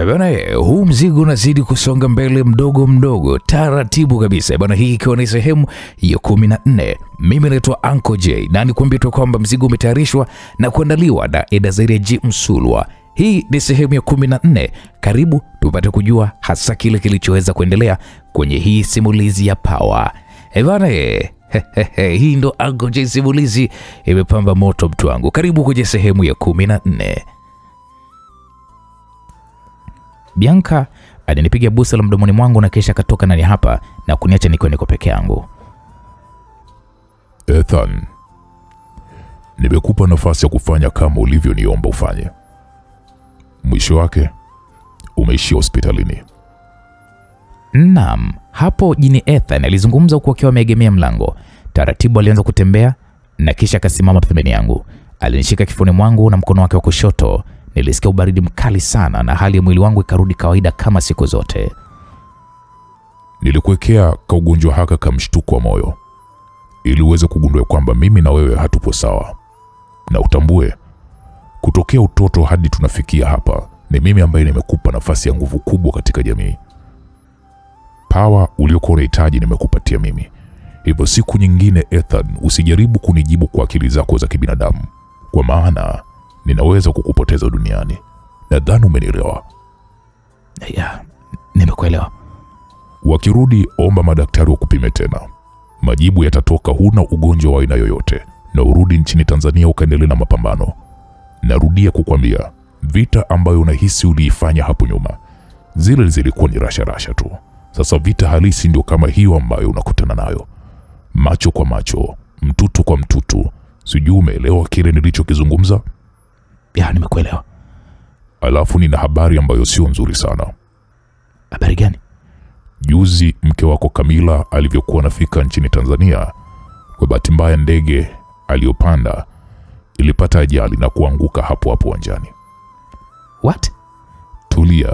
Bwana, huu mzigo unazidi kusonga mbele mdogo mdogo, taratibu kabisa. Bwana, hii ikiwa ni sehemu ya 14. Mimi naitwa Uncle J na nikwambie tu kwamba mzigo umetayarishwa na kuandaliwa na Edazeria G Msulwa. Hii ni sehemu ya 14. Karibu tupate kujua hasa kile kilichoweza kuendelea kwenye hii simulizi ya Power. Bwana, hii ndo Uncle J simulizi imepamba moto mtu wangu. Karibu kwenye sehemu ya 14. Bianca alinipiga busa la mdomoni mwangu na kisha akatoka nani hapa na kuniacha niko peke yangu. Ethan, nimekupa nafasi ya kufanya kama ulivyoniomba ufanye. Mwisho wake umeishia hospitalini. Naam, hapo jini Ethan alizungumza huku akiwa ameegemea mlango. Taratibu alianza kutembea na kisha akasimama pembeni yangu. Alinishika kifuni mwangu na mkono wake wa kushoto. Nilisikia ubaridi mkali sana na hali ya mwili wangu ikarudi kawaida kama siku zote. Nilikuwekea kaugonjwa haka kama mshtuko wa moyo, ili uweze kugundua kwamba mimi na wewe hatupo sawa. Na utambue, kutokea utoto hadi tunafikia hapa, ni mimi ambaye nimekupa nafasi ya nguvu kubwa katika jamii. Power uliokuwa unahitaji nimekupatia mimi. Hivyo siku nyingine Ethan, usijaribu kunijibu kwa akili zako za kibinadamu, kwa maana ninaweza kukupoteza duniani. Nadhani umenielewa. Ya, nimekuelewa. Wakirudi omba madaktari wakupime tena. Majibu yatatoka huna ugonjwa wa aina yoyote, na urudi nchini Tanzania ukaendelee na mapambano. Narudia kukwambia, vita ambayo unahisi uliifanya hapo nyuma, zile zilikuwa ni rasha tu. Sasa vita halisi ndio kama hiyo ambayo unakutana nayo. Macho kwa macho, mtutu kwa mtutu. Sijui umeelewa kile nilichokizungumza? Ya, nimekuelewa. Alafu nina habari ambayo sio nzuri sana. Habari gani? Juzi mke wako Kamila alivyokuwa nafika nchini Tanzania, kwa bahati mbaya ndege aliyopanda ilipata ajali na kuanguka hapo uwanjani. What? Tulia.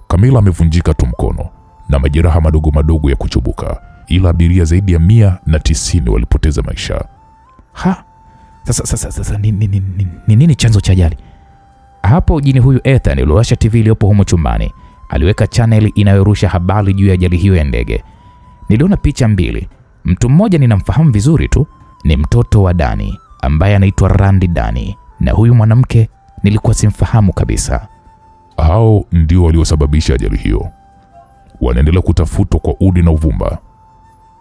Kamila amevunjika tu mkono na majeraha madogo ya kuchubuka, ila abiria zaidi ya 190 walipoteza maisha. Ha? Sasa nini chanzo cha ajali? Hapo jini huyu Ethan aliwasha TV iliyopo humo chumbani. Aliweka channel inayorusha habari juu ya ajali hiyo ya ndege. Niliona picha mbili. Mtu mmoja ninamfahamu vizuri tu, ni mtoto wa Dani ambaye anaitwa Randy Dani, na huyu mwanamke nilikuwa simfahamu kabisa. Hao ndio waliosababisha ajali hiyo. Wanaendelea kutafutwa kwa udi na uvumba.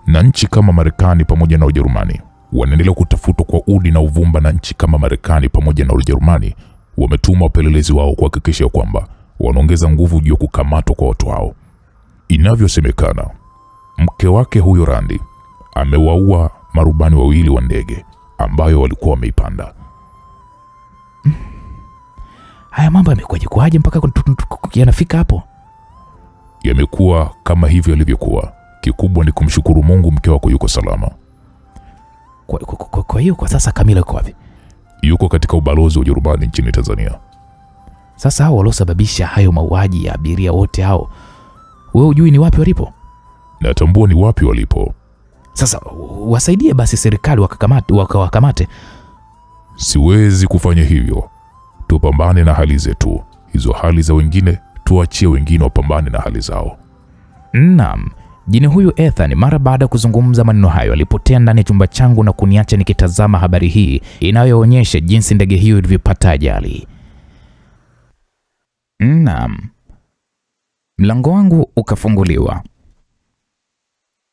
Na nchi kama Marekani pamoja na Ujerumani wanaendelea kutafutwa kwa udi na uvumba, na nchi kama Marekani pamoja na Ujerumani wametuma wapelelezi wao kuhakikisha kwamba wanaongeza nguvu juu ya kukamatwa kwa watu hao. Inavyosemekana, mke wake huyo Randy amewaua marubani wawili wa ndege ambayo walikuwa wameipanda. Haya mambo yamekuwaje mpaka yanafika hapo? Yamekuwa kama hivyo yalivyokuwa. Kikubwa ni kumshukuru Mungu mke wako yuko salama. Kwa hiyo kwa sasa Kamila yuko wapi? Yuko katika ubalozi wa Ujerumani nchini Tanzania. Sasa hao waliosababisha hayo mauaji ya abiria wote hao, wewe hujui ni wapi walipo? Natambua ni wapi walipo. Sasa wasaidie basi serikali wakawakamate. Siwezi kufanya hivyo. Tupambane na hali zetu. Hizo hali za wengine tuachie wengine wapambane na hali zao. Naam. Jini huyu Ethan mara baada kuzungumza maneno hayo alipotea ndani ya chumba changu na kuniacha nikitazama habari hii inayoonyesha jinsi ndege hiyo ilivyopata ajali. Naam. Mlango wangu ukafunguliwa.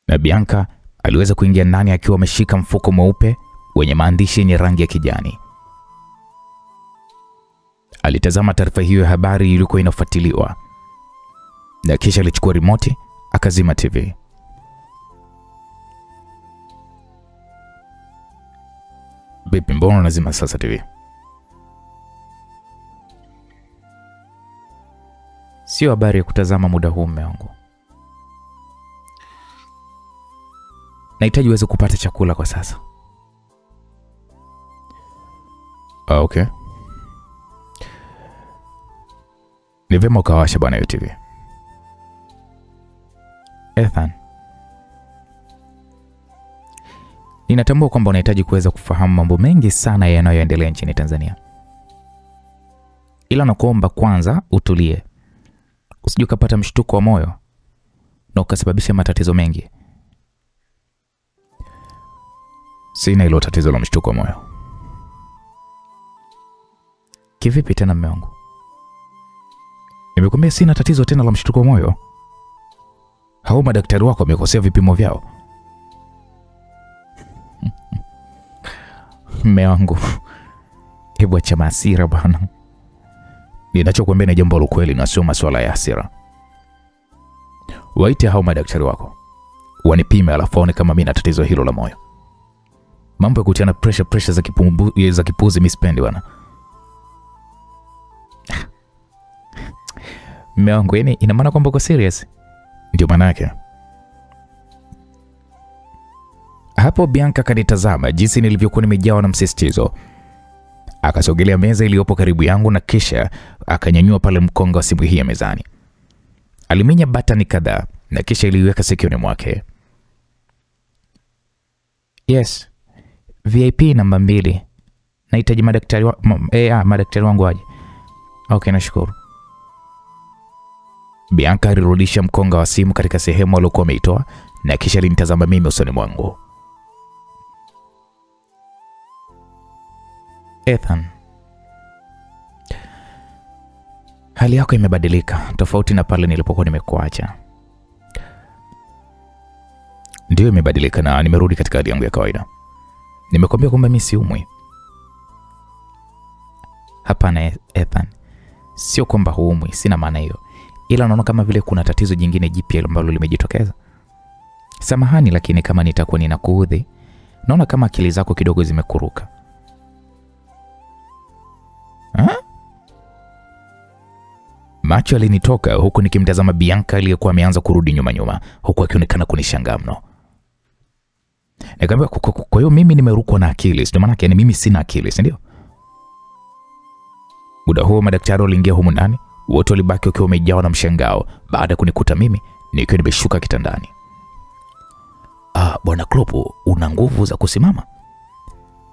Na Bianca aliweza kuingia ndani akiwa ameshika mfuko mweupe wenye maandishi yenye rangi ya kijani. Alitazama taarifa hiyo ya habari ilikuwa inafuatiliwa. Na kisha alichukua remote akazima TV. Bibi, mbona unazima sasa TV? Sio habari ya kutazama muda huu mume wangu. Nahitaji uweze kupata chakula kwa sasa. Okay. Ni vyema ukawasha bwana hiyo TV. Ethan, ninatambua kwamba unahitaji kuweza kufahamu mambo mengi sana yanayoendelea nchini Tanzania. Ila nakuomba kwanza utulie usije ukapata mshtuko wa moyo na ukasababisha matatizo mengi. Sina hilo tatizo la mshtuko wa moyo. Kivipi tena mume wangu? Nimekwambia sina tatizo tena la mshtuko wa moyo. Hao madaktari wako wamekosea vipimo vyao. Mume wangu, hebu acha hasira bwana. Ninachokuambia ni jambo la kweli na sio masuala ya hasira. Waite hao madaktari wako wanipime, alafu waone kama mimi na tatizo hilo la moyo. Mambo ya kutiana pressure za kipuzi mimi sipendi bwana. Mume wangu, yani ina maana kwamba uko serious? Ndio maana yake. Hapo Bianca kanitazama jinsi nilivyokuwa nimejawa na msisitizo. Akasogelea meza iliyopo karibu yangu na kisha akanyanyua pale mkonga wa simu hii ya mezani. Aliminya batani kadhaa na kisha iliweka sikioni mwake. Yes. VIP namba 2. Nahitaji madaktari wangu waje. Okay, nashukuru. Bianca alirudisha mkonga wa simu katika sehemu aliyokuwa ameitoa na kisha alinitazama mimi usoni mwangu. Ethan, hali yako imebadilika tofauti na pale nilipokuwa nimekuacha. Ndio imebadilika na nimerudi katika hali yangu ya kawaida. Nimekwambia kwamba mimi siumwi. Hapana Ethan, sio kwamba huumwi, sina maana hiyo. Ila naona kama vile kuna tatizo jingine jipya ambalo limejitokeza. Samahani, lakini kama nitakuwa ninakuudhi, naona kama akili zako kidogo zimekuruka. Macho alinitoka huku nikimtazama Bianca aliyekuwa ameanza kurudi nyuma huku akionekana kunishangaa mno. Nikamwambia kwa hiyo mimi nimerukwa na akili, ndio maana yani mimi sina akili, si ndio? Muda huo madaktari waliingia humu ndani, wote walibaki wakiwa wamejawa na mshangao baada ya kunikuta mimi nikiwa nimeshuka kitandani. Bwana Klopp, una nguvu za kusimama?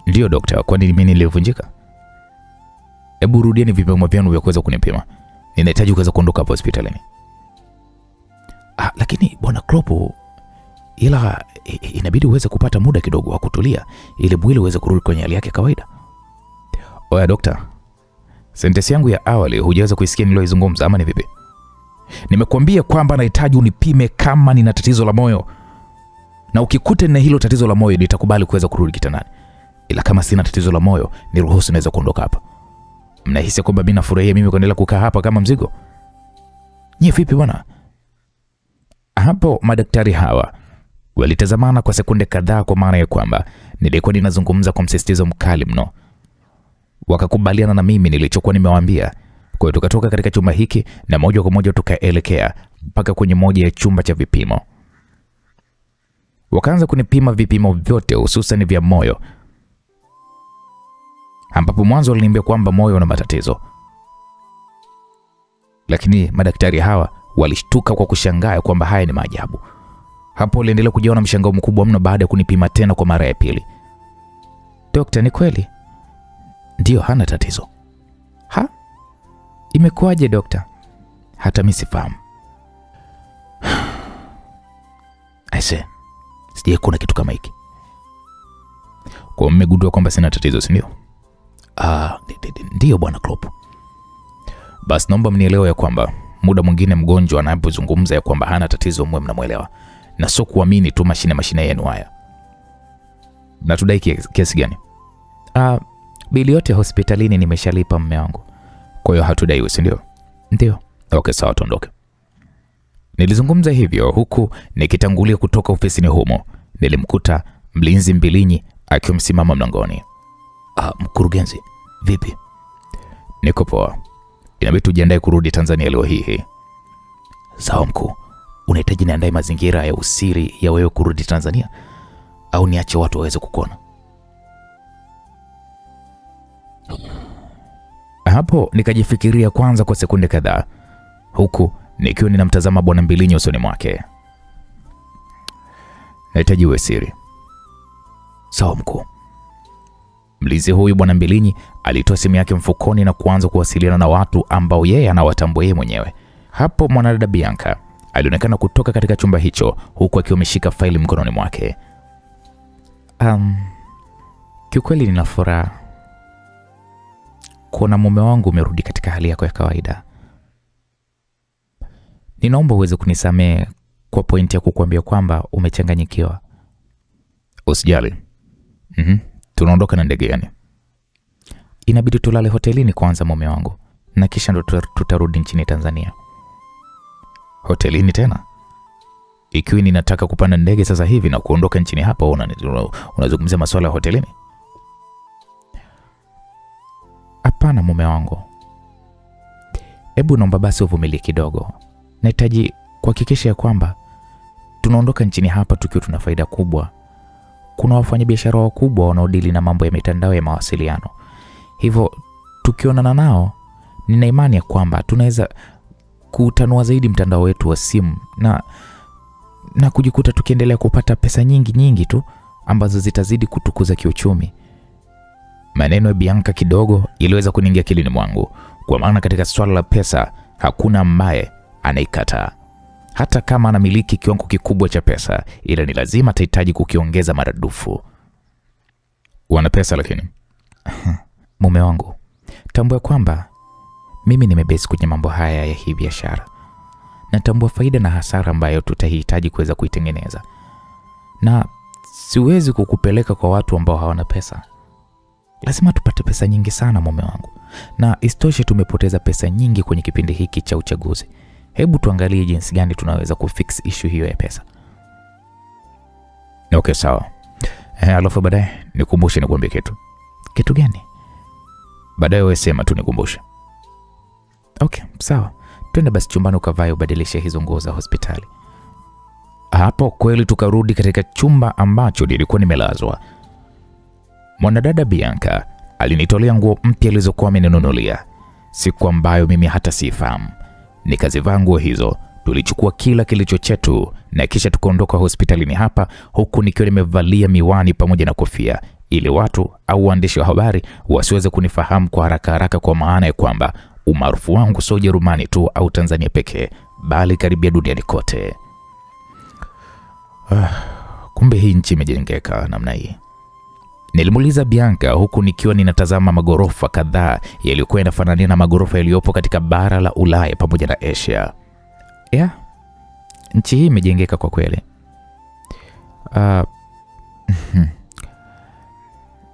Ndio daktari, kwani mimi nilivunjika? Hebu rudieni vipimo vyenu vya kuweza kunipima. Ninahitaji kuweza kuondoka hapo hospitalini. Lakini bwana Klopp, ila inabidi uweze kupata muda kidogo wa kutulia ili mwili uweze kurudi kwenye hali yake kawaida. Oya daktari, sentensi yangu ya awali hujaweza kuisikia nilioizungumza ama ni vipi? Nimekuambia kwamba nahitaji unipime kama nina tatizo la moyo. Na ukikuta nina hilo tatizo la moyo nitakubali kuweza kurudi kitandani. Ila kama sina tatizo la moyo, niruhusu naweza kuondoka hapa. Mnahisi kwamba mimi nafurahia mimi kuendelea kukaa hapa kama mzigo? Nyie vipi bwana? Hapo madaktari hawa walitazamana kwa sekunde kadhaa, kwa maana ya kwamba nilikuwa ninazungumza kwa msisitizo mkali mno. Wakakubaliana na mimi nilichokuwa nimewaambia. Kwa hiyo tukatoka katika chumba hiki na moja kwa moja tukaelekea mpaka kwenye moja ya chumba cha vipimo. Wakaanza kunipima vipimo vyote hususan vya moyo, ambapo mwanzo waliniambia kwamba moyo una matatizo. Lakini madaktari hawa walishtuka kwa kushangaa kwamba haya ni maajabu. Hapo waliendelea kujawa na mshangao mkubwa mno baada ya kunipima tena kwa mara ya pili. Dokta, ni kweli? Ndio, hana tatizo. Imekuwaje dokta? Hata mimi sifahamu. Aise, sije kuna kitu kama hiki. Kwa mmegundua kwamba sina tatizo, si ndio? Ndio bwana Klopp. Basi naomba mnielewe ya kwamba muda mwingine mgonjwa anapozungumza ya kwamba hana tatizo mwe mnamuelewa, na sio kuamini tu mashine yenu haya. Na tudai kiasi gani? Bili yote hospitalini nimeshalipa mume wangu. Kwa hiyo hatudai, si ndio? Ndio. Okay, sawa, tuondoke. Nilizungumza hivyo huku nikitangulia kutoka ofisini humo. Nilimkuta mlinzi Mbilinyi akiwa msimama mlangoni. Mkurugenzi, vipi? Niko poa. Inabidi tujiandae kurudi Tanzania leo hii. Sawa mkuu. Unahitaji niandae mazingira ya usiri ya wewe kurudi Tanzania au niache watu waweze kukuona? Hapo nikajifikiria kwanza kwa sekunde kadhaa huku nikiwa ninamtazama bwana Mbilinyi usoni mwake. Nahitaji uwe siri. Sawa mkuu. Mlinzi huyu bwana Mbilinyi alitoa simu yake mfukoni na kuanza kuwasiliana na watu ambao yeye anawatambua yeye mwenyewe. Hapo mwanadada Bianca alionekana kutoka katika chumba hicho huku akiwa ameshika faili mkononi mwake. Kiukweli nina furaha kuona mume wangu umerudi katika hali yako ya kawaida. Ninaomba uweze kunisamehe kwa pointi ya kukuambia kwamba umechanganyikiwa. Usijali. Tunaondoka na ndege gani? Inabidi tulale hotelini kwanza mume wangu, na kisha ndo tutarudi nchini Tanzania. Hotelini tena? Ikiwa ninataka kupanda ndege sasa hivi na kuondoka nchini hapa, unazungumzia masuala ya hotelini? Hapana mume wangu. Hebu naomba basi uvumilie kidogo. Nahitaji kuhakikisha kwamba tunaondoka nchini hapa tukiwa tuna faida kubwa. Kuna wafanyabiashara wakubwa wanaodili na mambo ya mitandao ya mawasiliano. Hivyo tukionana nao, nina imani ya kwamba tunaweza kutanua zaidi mtandao wetu wa simu na kujikuta tukiendelea kupata pesa nyingi tu ambazo zitazidi kutukuza kiuchumi. Maneno ya Bianca kidogo iliweza kuniingia akilini mwangu, kwa maana katika swala la pesa hakuna ambaye anaikataa. Hata kama anamiliki kiwango kikubwa cha pesa, ila ni lazima atahitaji kukiongeza maradufu. Wana pesa lakini mume wangu, tambua kwamba mimi nimebase kwenye mambo haya ya hii biashara. Natambua faida na hasara ambayo tutahitaji kuweza kuitengeneza. Na siwezi kukupeleka kwa watu ambao hawana pesa. Lazima tupate pesa nyingi sana mume wangu. Na istoshe tumepoteza pesa nyingi kwenye kipindi hiki cha uchaguzi. Hebu tuangalie jinsi gani tunaweza kufix issue hiyo ya pesa. Okay, sawa. Alafu baadaye nikumbushe nikwambie kitu. Kitu gani? Baadaye wewe sema tu nikumbushe. Okay, sawa. Twende basi chumbani ukavae ubadilishe hizo nguo za hospitali. Hapo kweli tukarudi katika chumba ambacho nilikuwa nimelazwa. Mwanadada Bianca alinitolea nguo mpya alizokuwa ameninunulia, siku ambayo mimi hata sifahamu. Nikazivaa nguo hizo, tulichukua kila kilicho chetu na kisha tukaondoka hospitalini hapa, huku nikiwa nimevalia miwani pamoja na kofia ili watu au waandishi wa habari wasiweze kunifahamu kwa haraka, kwa maana ya kwamba umaarufu wangu sio Ujerumani tu au Tanzania pekee, bali karibia duniani kote. Kumbe hii nchi imejengeka namna hii. Nilimuuliza Bianca huku nikiwa ninatazama magorofa kadhaa yaliyokuwa yanafanania na magorofa yaliyopo katika bara la Ulaya pamoja na Asia. Nchi hii imejengeka kwa kweli.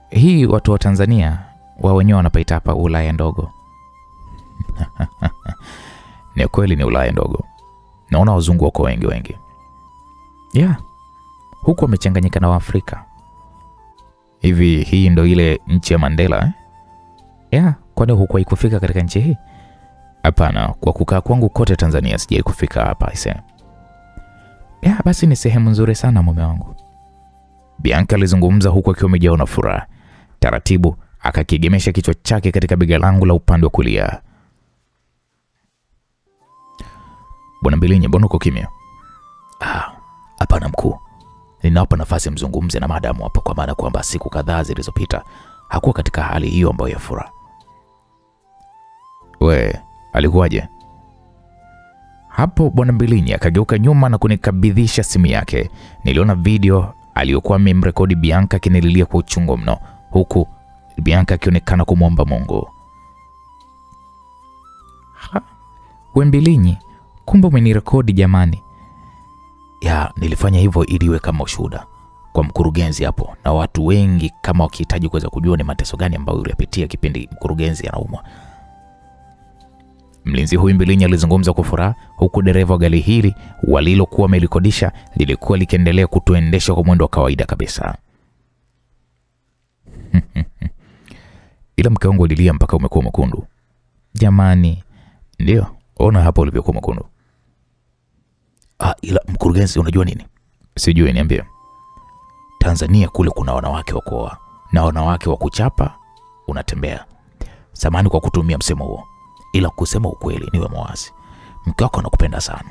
Hii watu wa Tanzania wao wenyewe wanapaita hapa Ulaya ndogo. Ni kweli ni Ulaya ndogo. Naona wazungu wako wengi. Huku wamechanganyika na Waafrika. Hivi hii ndo ile nchi ya Mandela kwani hukuwahi kufika katika nchi hii? Hapana, kwa kukaa kwangu kote Tanzania sijawahi kufika hapa ise. Basi ni sehemu nzuri sana mume wangu. Bianca alizungumza huku akiwa amejawa na furaha. Taratibu akakigemesha kichwa chake katika bega langu la upande wa kulia. Bwana Mbilinyi, mbona uko kimya? Hapana mkuu. Ninawapa nafasi mzungumze na madamu hapa, kwa maana kwamba siku kadhaa zilizopita hakuwa katika hali hiyo ambayo ya furaha. Alikuwaje? Hapo Bwana Mbilinyi akageuka nyuma na kunikabidhisha simu yake. Niliona video aliyokuwa amemrekodi Bianca akinililia kwa uchungu mno, huku Bianca akionekana kumwomba Mungu. Wewe Mbilinyi, kumbe umenirekodi jamani. Nilifanya hivyo ili iwe kama ushuhuda kwa mkurugenzi hapo, na watu wengi kama wakihitaji kuweza kujua ni mateso gani ambayo uliyapitia kipindi mkurugenzi anaumwa. Mlinzi huyu Mbilinyi alizungumza kwa furaha, huku dereva wa gari hili walilokuwa wamelikodisha lilikuwa likiendelea kutuendesha kwa mwendo wa kawaida kabisa. Ila mke wangu alilia mpaka umekuwa mwekundu. Jamani. Ndio, ona hapo ulivyokuwa mwekundu. Ila mkurugenzi, unajua nini? Sijui, niambie. Tanzania kule kuna wanawake wakoa na wanawake wa kuchapa unatembea. Samani kwa kutumia msemo huo, ila kusema ukweli niwe mwazi. Mke wako anakupenda sana.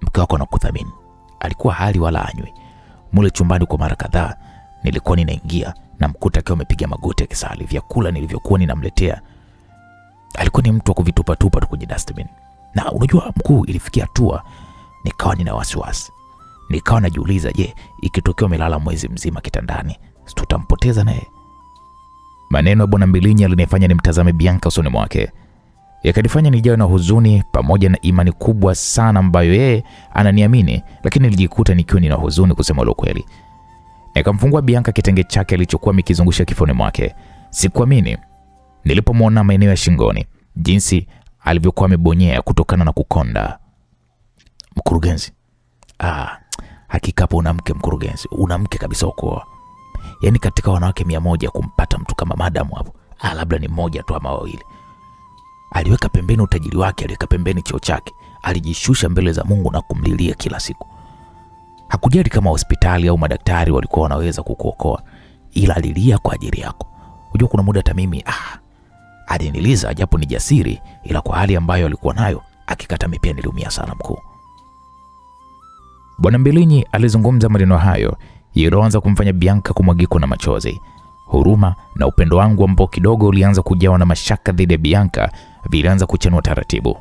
Mke wako anakuthamini. Alikuwa hali wala anywi. Mule chumbani kwa mara kadhaa nilikuwa ninaingia na mkuta akiwa amepiga magoti akisali. Vyakula nilivyokuwa ninamletea alikuwa ni mtu wa kuvitupa tu kwenye dustbin. Na unajua mkuu, ilifikia hatua nikawa nina wasiwasi. Nikawa najiuliza, je, ikitokea umelala mwezi mzima kitandani, tutampoteza naye? Maneno ya Bwana Mbilinyi alinifanya nimtazame Bianca usoni mwake. Yakanifanya nijawe na huzuni pamoja na imani kubwa sana ambayo yeye ananiamini, lakini nilijikuta nikiwa nina huzuni kusema ukweli. Nikamfungua Bianca kitenge chake alichokuwa mikizungusha kifoni mwake. Sikuamini nilipomwona maeneo ya shingoni, jinsi alivyokuwa amebonyea kutokana na kukonda. Mkurugenzi, hakika hapo una mke mkurugenzi, una mke kabisa uko. Yaani katika wanawake 100 kumpata mtu kama madamu hapo, labda ni mmoja tu ama wawili. Aliweka pembeni utajiri wake, aliweka pembeni cheo chake, alijishusha mbele za Mungu na kumlilia kila siku. Hakujali kama hospitali au madaktari walikuwa wanaweza kukuokoa, ila alilia kwa ajili yako. Unajua kuna muda hata mimi aliniliza, japo ni jasiri, ila kwa hali ambayo alikuwa nayo akikata mipia niliumia sana mkuu. Bwana Mbilinyi alizungumza maneno hayo yaliyoanza kumfanya Bianca kumwagika na machozi. Huruma na upendo wangu ambao kidogo ulianza kujawa na mashaka dhidi ya Bianca vilianza kuchanua taratibu.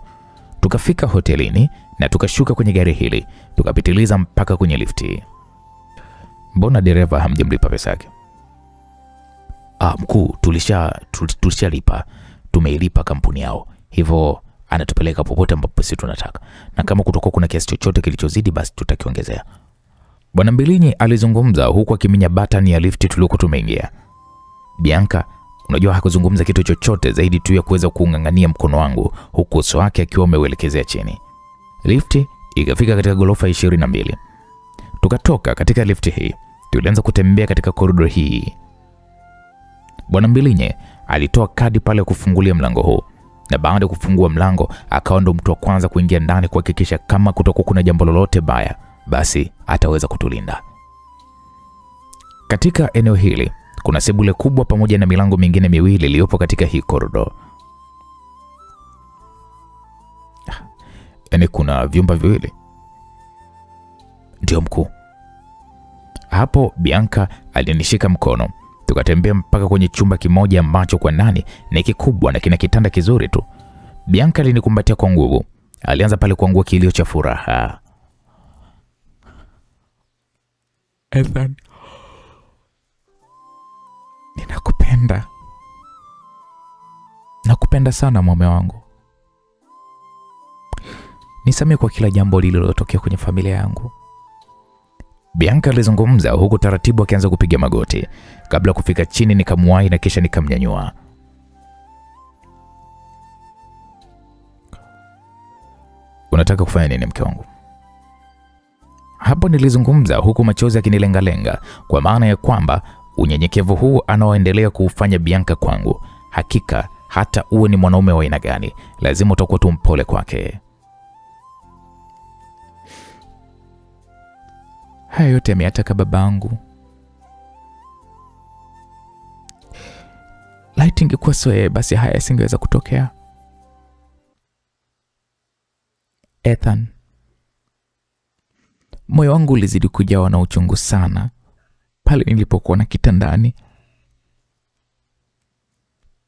Tukafika hotelini na tukashuka kwenye gari hili, tukapitiliza mpaka kwenye lifti. Mbona dereva hamjamlipa pesa yake? Mkuu, tulishalipa. Tumeilipa kampuni yao. Hivyo anatupeleka popote ambapo sisi tunataka. Na kama kutokuwa kuna kiasi chochote kilichozidi basi tutakiongezea. Bwana Mbilinyi alizungumza huku akiminya batani ya lifti tuliokuwa tumeingia. Bianca, unajua hakuzungumza kitu chochote zaidi tu ya kuweza kuungangania mkono wangu huku uso wake akiwa umeuelekezea chini. Lifti ikafika katika ghorofa 22. Tukatoka katika lifti hii, tulianza kutembea katika koridoro hii. Bwana Mbilinyi alitoa kadi pale kufungulia mlango huu, na baada ya kufungua mlango akawa ndo mtu wa kwanza kuingia ndani kuhakikisha kama kutokuwa kuna jambo lolote baya basi ataweza kutulinda. Katika eneo hili kuna sebule kubwa pamoja na milango mingine miwili iliyopo katika hii koridoro. Yaani kuna vyumba viwili. Ndio mkuu. Hapo Bianca alinishika mkono. Tukatembea mpaka kwenye chumba kimoja ambacho kwa ndani ni kikubwa na kina kitanda kizuri tu. Bianca alinikumbatia kwa nguvu. Alianza pale kuangua kilio cha furaha. Ethan, ninakupenda. Nakupenda sana mume wangu. Nisamehe kwa kila jambo lililotokea kwenye familia yangu. Bianca alizungumza huku taratibu akianza kupiga magoti. Kabla kufika chini nikamwahi na kisha nikamnyanyua. Unataka kufanya nini mke wangu? Hapo nilizungumza huku machozi yakinilenga-lenga, kwa maana ya kwamba unyenyekevu huu anaoendelea kuufanya Bianca kwangu, hakika hata uwe ni mwanaume wa aina gani, lazima utakuwa tu mpole kwake. Haya yote ameyataka babangu. Laiti ingekuwa sio basi haya yasingeweza kutokea. Ethan, moyo wangu ulizidi kujawa na uchungu sana pale nilipokuwa na kitandani.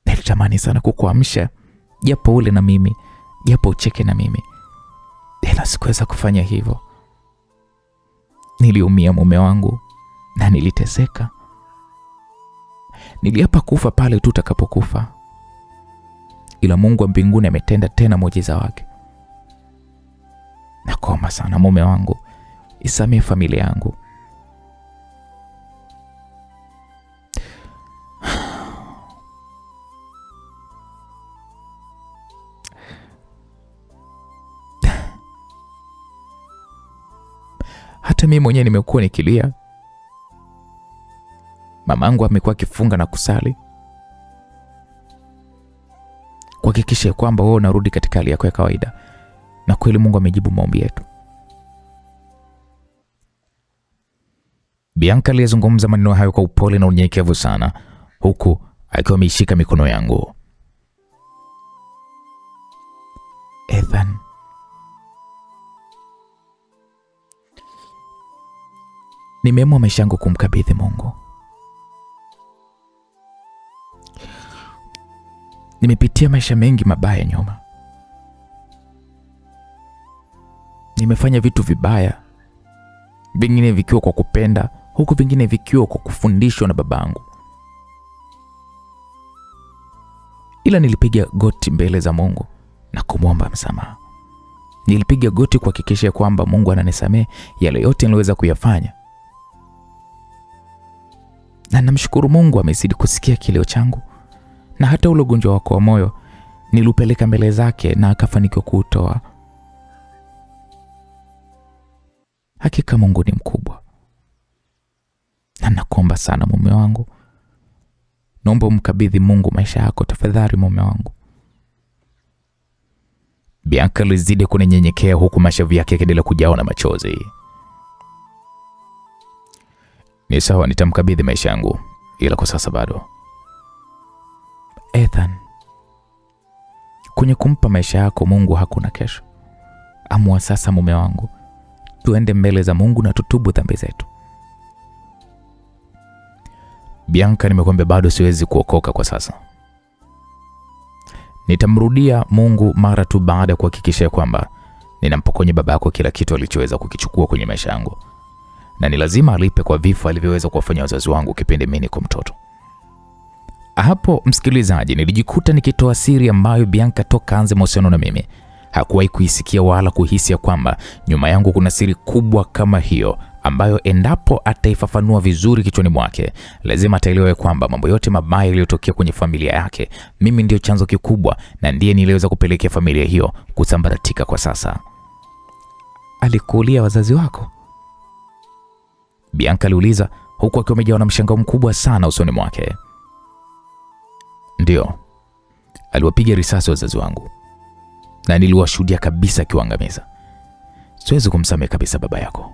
Nilitamani sana kukuamsha, japo ule na mimi, japo ucheke na mimi. Ila sikuweza kufanya hivyo. Niliumia mume wangu na niliteseka. Niliapa kufa pale tu utakapokufa. Ila Mungu wa mbinguni ametenda tena muujiza wake. Nakuomba sana mume wangu, isamehe familia yangu. Hata mimi mwenyewe nimekuwa nikilia. Mamangu amekuwa akifunga na kusali kuhakikisha kwamba wewe unarudi katika hali yako ya kawaida. Na kweli Mungu amejibu maombi yetu. Bianca alizungumza maneno hayo kwa upole na unyenyekevu sana, huku akiwa ameshika mikono yangu. Ethan, nimeamua maisha yangu kumkabidhi Mungu. Nimepitia maisha mengi mabaya nyuma. nimefanya vitu vibaya, vingine vikiwa kwa kupenda, huku vingine vikiwa kwa kufundishwa na babangu. Ila nilipiga goti mbele za Mungu na kumwomba msamaha. Nilipiga goti kuhakikisha kwamba Mungu ananisamehe yale yote niliyoweza kuyafanya. Na namshukuru Mungu amezidi kusikia kilio changu, na hata ule ugonjwa wako wa moyo nilupeleka mbele zake na akafanikiwa kuutoa. Hakika Mungu ni mkubwa. Na nakuomba sana mume wangu, naomba umkabidhi Mungu maisha yako tafadhali mume wangu. Bianca alizidi kunyenyekea huku mashavu yake yakiendelea kujawa na machozi. Ni sawa, nitamkabidhi maisha yangu, ila kwa sasa bado. Ethan, kwenye kumpa maisha yako Mungu hakuna kesho. Amua sasa mume wangu, tuende mbele za Mungu na tutubu dhambi zetu. Bianca, nimekwambia bado siwezi kuokoka kwa sasa. Nitamrudia Mungu mara tu baada ya kuhakikisha kwamba ninampokonya baba yako kila kitu alichoweza kukichukua kwenye maisha yangu. Na ni lazima alipe kwa vifo alivyoweza kuwafanya wazazi wangu kipindi mimi niko mtoto. Hapo msikilizaji, nilijikuta nikitoa siri ambayo Bianca toka anze mahusiano na mimi hakuwahi kuisikia wala kuhisi kwamba nyuma yangu kuna siri kubwa kama hiyo, ambayo endapo ataifafanua vizuri kichwani mwake lazima ataelewa kwamba mambo yote mabaya yaliyotokea kwenye familia yake mimi ndio chanzo kikubwa, na ndiye niliweza kupelekea familia hiyo kusambaratika kwa sasa. Alikuulia wazazi wako? Bianca aliuliza huku akiwa amejawa na mshangao mkubwa sana usoni mwake. Ndio, aliwapiga risasi wazazi wangu na niliwashuhudia kabisa akiwaangamiza. Siwezi kumsamehe kabisa baba yako.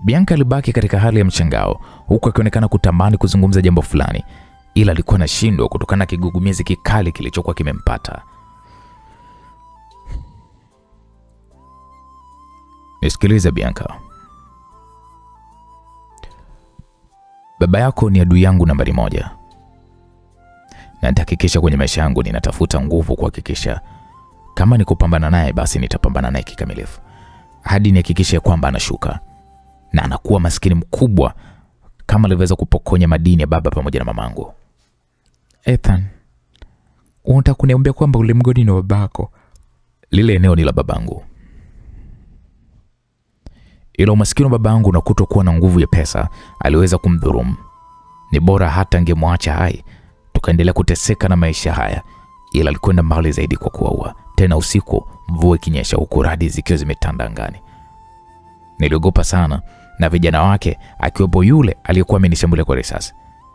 Bianca alibaki katika hali ya mshangao huku akionekana kutamani kuzungumza jambo fulani, ila alikuwa anashindwa kutokana na kigugumizi kikali kilichokuwa kimempata. Nisikilize Bianca. Baba yako ni adui yangu nambari 1. Na nitahakikisha kwenye maisha yangu ninatafuta nguvu kuhakikisha kama ni kupambana naye basi nitapambana naye kikamilifu hadi nihakikishe kwamba anashuka na anakuwa maskini mkubwa kama alivyoweza kupokonya madini ya baba pamoja na mamangu. Ethan, unataka kuniambia kwamba ule mgodi ni wa babako? Lile eneo ni la babangu. Ila umaskini wa babangu na kutokuwa na nguvu ya pesa aliweza kumdhulumu. Ni bora hata angemwacha hai tukaendelea kuteseka na maisha haya, ila alikwenda mbali zaidi kwa kuwaua, tena usiku mvua ikinyesha huku radi zikiwa zimetanda angani. Niliogopa sana, na vijana wake akiwepo yule aliyekuwa amenishambulia kwa risasi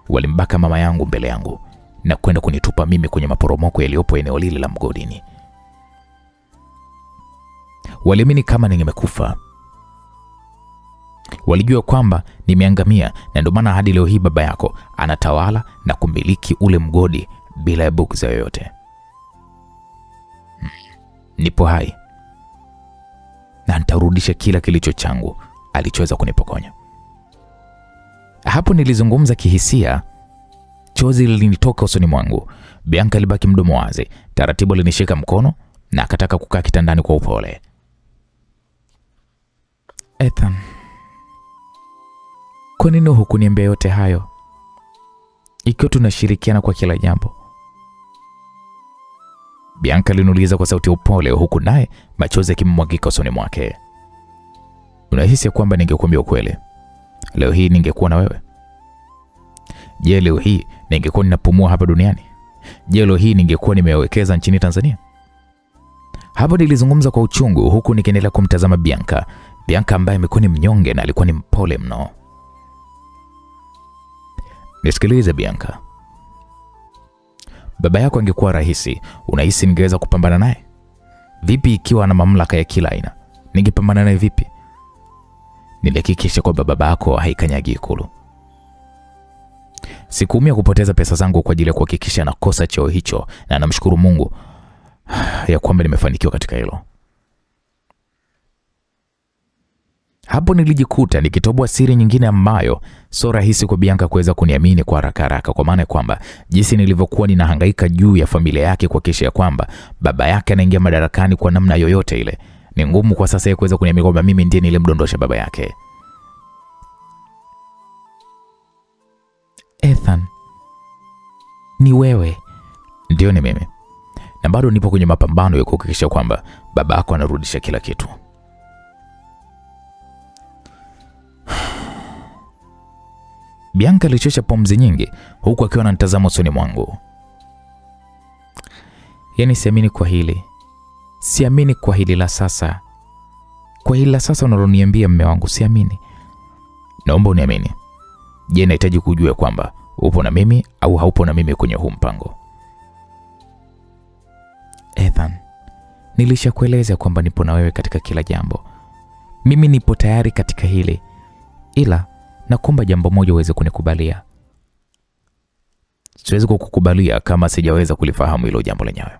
walimbaka mama yangu mbele yangu na kwenda kunitupa mimi kwenye maporomoko yaliyopo eneo lile la mgodini. Waliamini kama nimekufa. Walijua kwamba nimeangamia, na ndio maana hadi leo hii baba yako anatawala na kumiliki ule mgodi bila ya bughudha yoyote. Nipo hai na nitarudisha kila kilicho changu alichoweza kunipokonya. Hapo nilizungumza kihisia, chozi lilinitoka usoni mwangu. Bianca alibaki mdomo wazi. Taratibu alinishika mkono na akataka kukaa kitandani kwa upole. Ethan, kwa nini hukuniambia yote hayo ikiwa tunashirikiana kwa kila jambo? Bianca aliniuliza kwa sauti ya upole huku naye machozi yakimwagika usoni mwake. Unahisi kwamba ningekuambia ukweli leo hii ningekuwa na wewe? Je, leo hii ningekuwa ninapumua hapa duniani? Je, leo hii ningekuwa nimewekeza nchini Tanzania? Hapo nilizungumza kwa uchungu huku nikiendelea kumtazama Bianca. Bianca ambaye amekuwa ni mnyonge na alikuwa ni mpole mno. Nisikilize Bianca. Baba yako angekuwa rahisi, unahisi ningeweza kupambana naye? Vipi ikiwa ana mamlaka ya kila aina? Ningepambana naye vipi? Nilihakikisha kwamba baba yako haikanyagi Ikulu. Sikuumia kupoteza pesa zangu kwa ajili ya kuhakikisha nakosa cheo hicho, na namshukuru Mungu ya kwamba nimefanikiwa katika hilo. Hapo nilijikuta nikitoboa siri nyingine ambayo sio rahisi kwa Bianca kuweza kuniamini kwa haraka, kwa maana kwamba jinsi nilivyokuwa ninahangaika juu ya familia yake kuhakikisha kwamba baba yake anaingia madarakani kwa namna yoyote ile, Ni ngumu kwa sasa yeye kuweza kuniambia kwamba mimi ndiye nilimdondosha baba yake. Ethan, ni wewe? Ndio, ni mimi. Na bado nipo kwenye mapambano ya kuhakikisha kwamba baba yako anarudisha kila kitu. Bianca alichosha pumzi nyingi huku akiwa ananitazama usoni mwangu. Yaani siamini kwa hili. Siamini kwa hili la sasa. Kwa hili la sasa unaloniambia mume wangu, siamini. Naomba uniamini. Je, nahitaji kujua kwamba upo na mimi au haupo na mimi kwenye huu mpango? Ethan, nilishakueleza kwamba nipo na wewe katika kila jambo. Mimi nipo tayari katika hili. Ila nakuomba jambo moja uweze kunikubalia. Siwezi kukukubalia kama sijaweza kulifahamu hilo jambo lenyewe.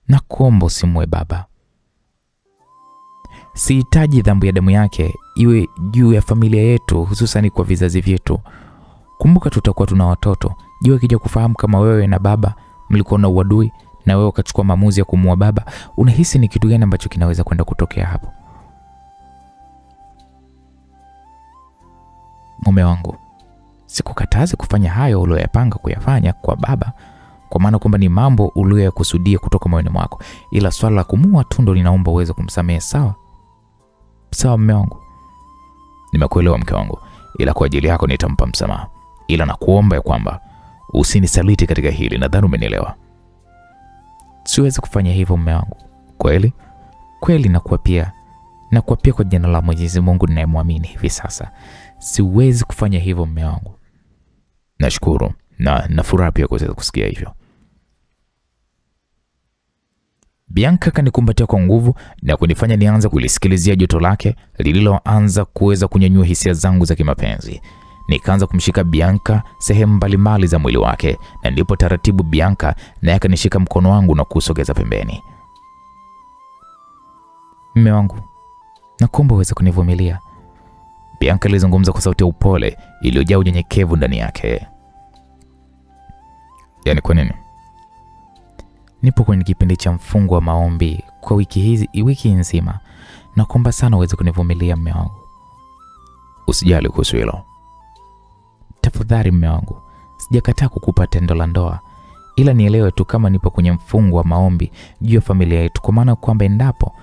Nakuomba usimue baba. Sihitaji dhambi ya damu yake iwe juu ya familia yetu, hususan kwa vizazi vyetu. Kumbuka tutakuwa tuna watoto. Je, akija kufahamu kama wewe na baba mlikuwa na uadui na wewe ukachukua maamuzi ya kumuua baba, unahisi ni kitu gani ambacho kinaweza kwenda kutokea hapo? Mume wangu, sikukatazi kufanya hayo uliyopanga kuyafanya kwa baba, kwa maana kwamba ni mambo uliyokusudia kutoka moyoni mwako, ila swala la kumuua tu ndo ninaomba uweze kumsamehe. Sawa? Sawa mume wangu. Nimekuelewa mke wangu, ila kwa ajili yako nitampa msamaha, ila nakuomba ya kwamba usinisaliti katika hili. Nadhani umenielewa. Siwezi kufanya hivyo mume wangu. Kweli? Kweli nakuapia kwa jina la Mwenyezi Mungu ninayemwamini hivi sasa. Siwezi kufanya hivyo mume wangu. Nashukuru na nafurahi pia kuweza kusikia hivyo. Bianca kanikumbatia kwa nguvu na kunifanya nianze kulisikilizia joto lake lililoanza kuweza kunyanyua hisia zangu za kimapenzi. Nikaanza kumshika Bianca sehemu mbalimbali za mwili wake, na ndipo taratibu Bianca naye akanishika mkono wangu na kusogeza pembeni. Mume wangu, nakuomba uweze kunivumilia. Bianca alizungumza kwa sauti ya upole iliyojaa unyenyekevu ndani yake. Yaani kwa nini? Nipo kwenye kipindi cha mfungo wa maombi kwa wiki nzima. Nakuomba sana uweze kunivumilia mume wangu. Usijali kuhusu hilo. Tafadhali mume wangu, sijakataa kukupa tendo la ndoa, ila nielewe tu kama nipo kwenye mfungo wa maombi juu ya familia yetu, kwa maana kwamba endapo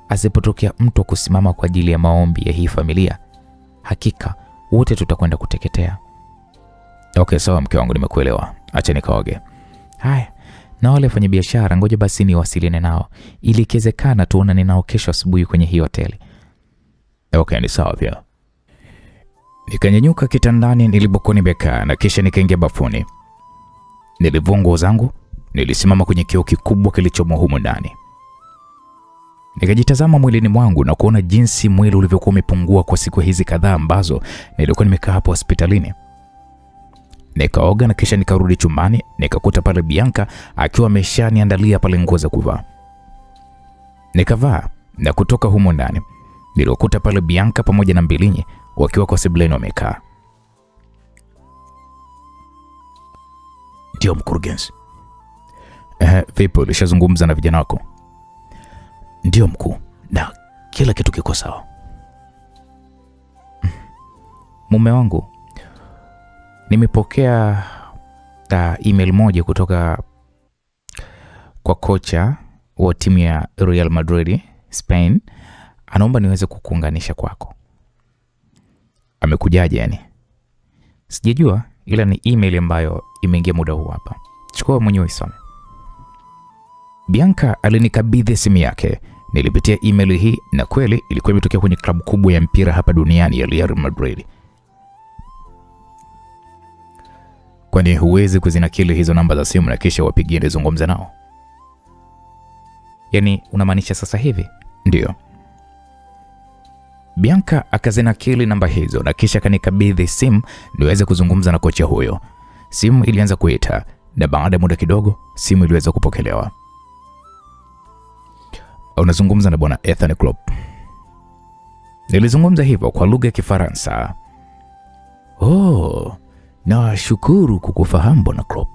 asipotokea mtu kusimama kwa ajili ya maombi ya hii familia, hakika wote tutakwenda kuteketea. Okay, sawa mke wangu, nimekuelewa. Acha nikaoge. Haya, na wale wafanya biashara ngoja basi niwasiliane nao ili ikiwezekana tuonane nao kesho asubuhi kwenye hii hoteli. Okay, ni sawa pia. Nikanyanyuka kitandani nilipokuwa nimekaa na kisha nikaingia bafuni. Nilivua nguo zangu, nilisimama kwenye kioo kikubwa kilichomo humo ndani. Nikajitazama mwilini mwangu na kuona jinsi mwili ulivyokuwa umepungua kwa siku hizi kadhaa ambazo nilikuwa nimekaa hapo hospitalini. Nikaoga na kisha nikarudi chumbani, nikakuta pale Bianca akiwa ameshaniandalia pale nguo za kuvaa. Nikavaa na kutoka humo ndani. Nilikuta pale Bianca pamoja na Mbilinyi wakiwa kwa sebuleni wamekaa. Ndio mkurugenzi. Vipi, ulishazungumza na vijana wako? Ndio mkuu, na kila kitu kiko sawa. Mume wangu, nimepokea email moja kutoka kwa kocha wa timu ya Real Madrid Spain. Anaomba niweze kukuunganisha kwako. Amekujaje yani? Sijajua, ila ni email ambayo imeingia muda huu hapa. Chukua mwenyewe isome. Bianca alinikabidhi simu yake. Nilipitia email hii na kweli ilikuwa imetokea kwenye klabu kubwa ya mpira hapa duniani ya Real Madrid. Kwani huwezi kuzinakili hizo namba za simu na kisha wapigie nizungumze nao? Yaani unamaanisha sasa hivi? Ndio. Bianca akazinakili namba hizo na kisha kanikabidhi simu niweze kuzungumza na kocha huyo. Simu ilianza kuita na baada ya muda kidogo simu iliweza kupokelewa. Unazungumza na bwana Ethan Klopp. Nilizungumza hivyo kwa lugha ya Kifaransa. Oh, na shukuru kukufahamu bwana Klopp.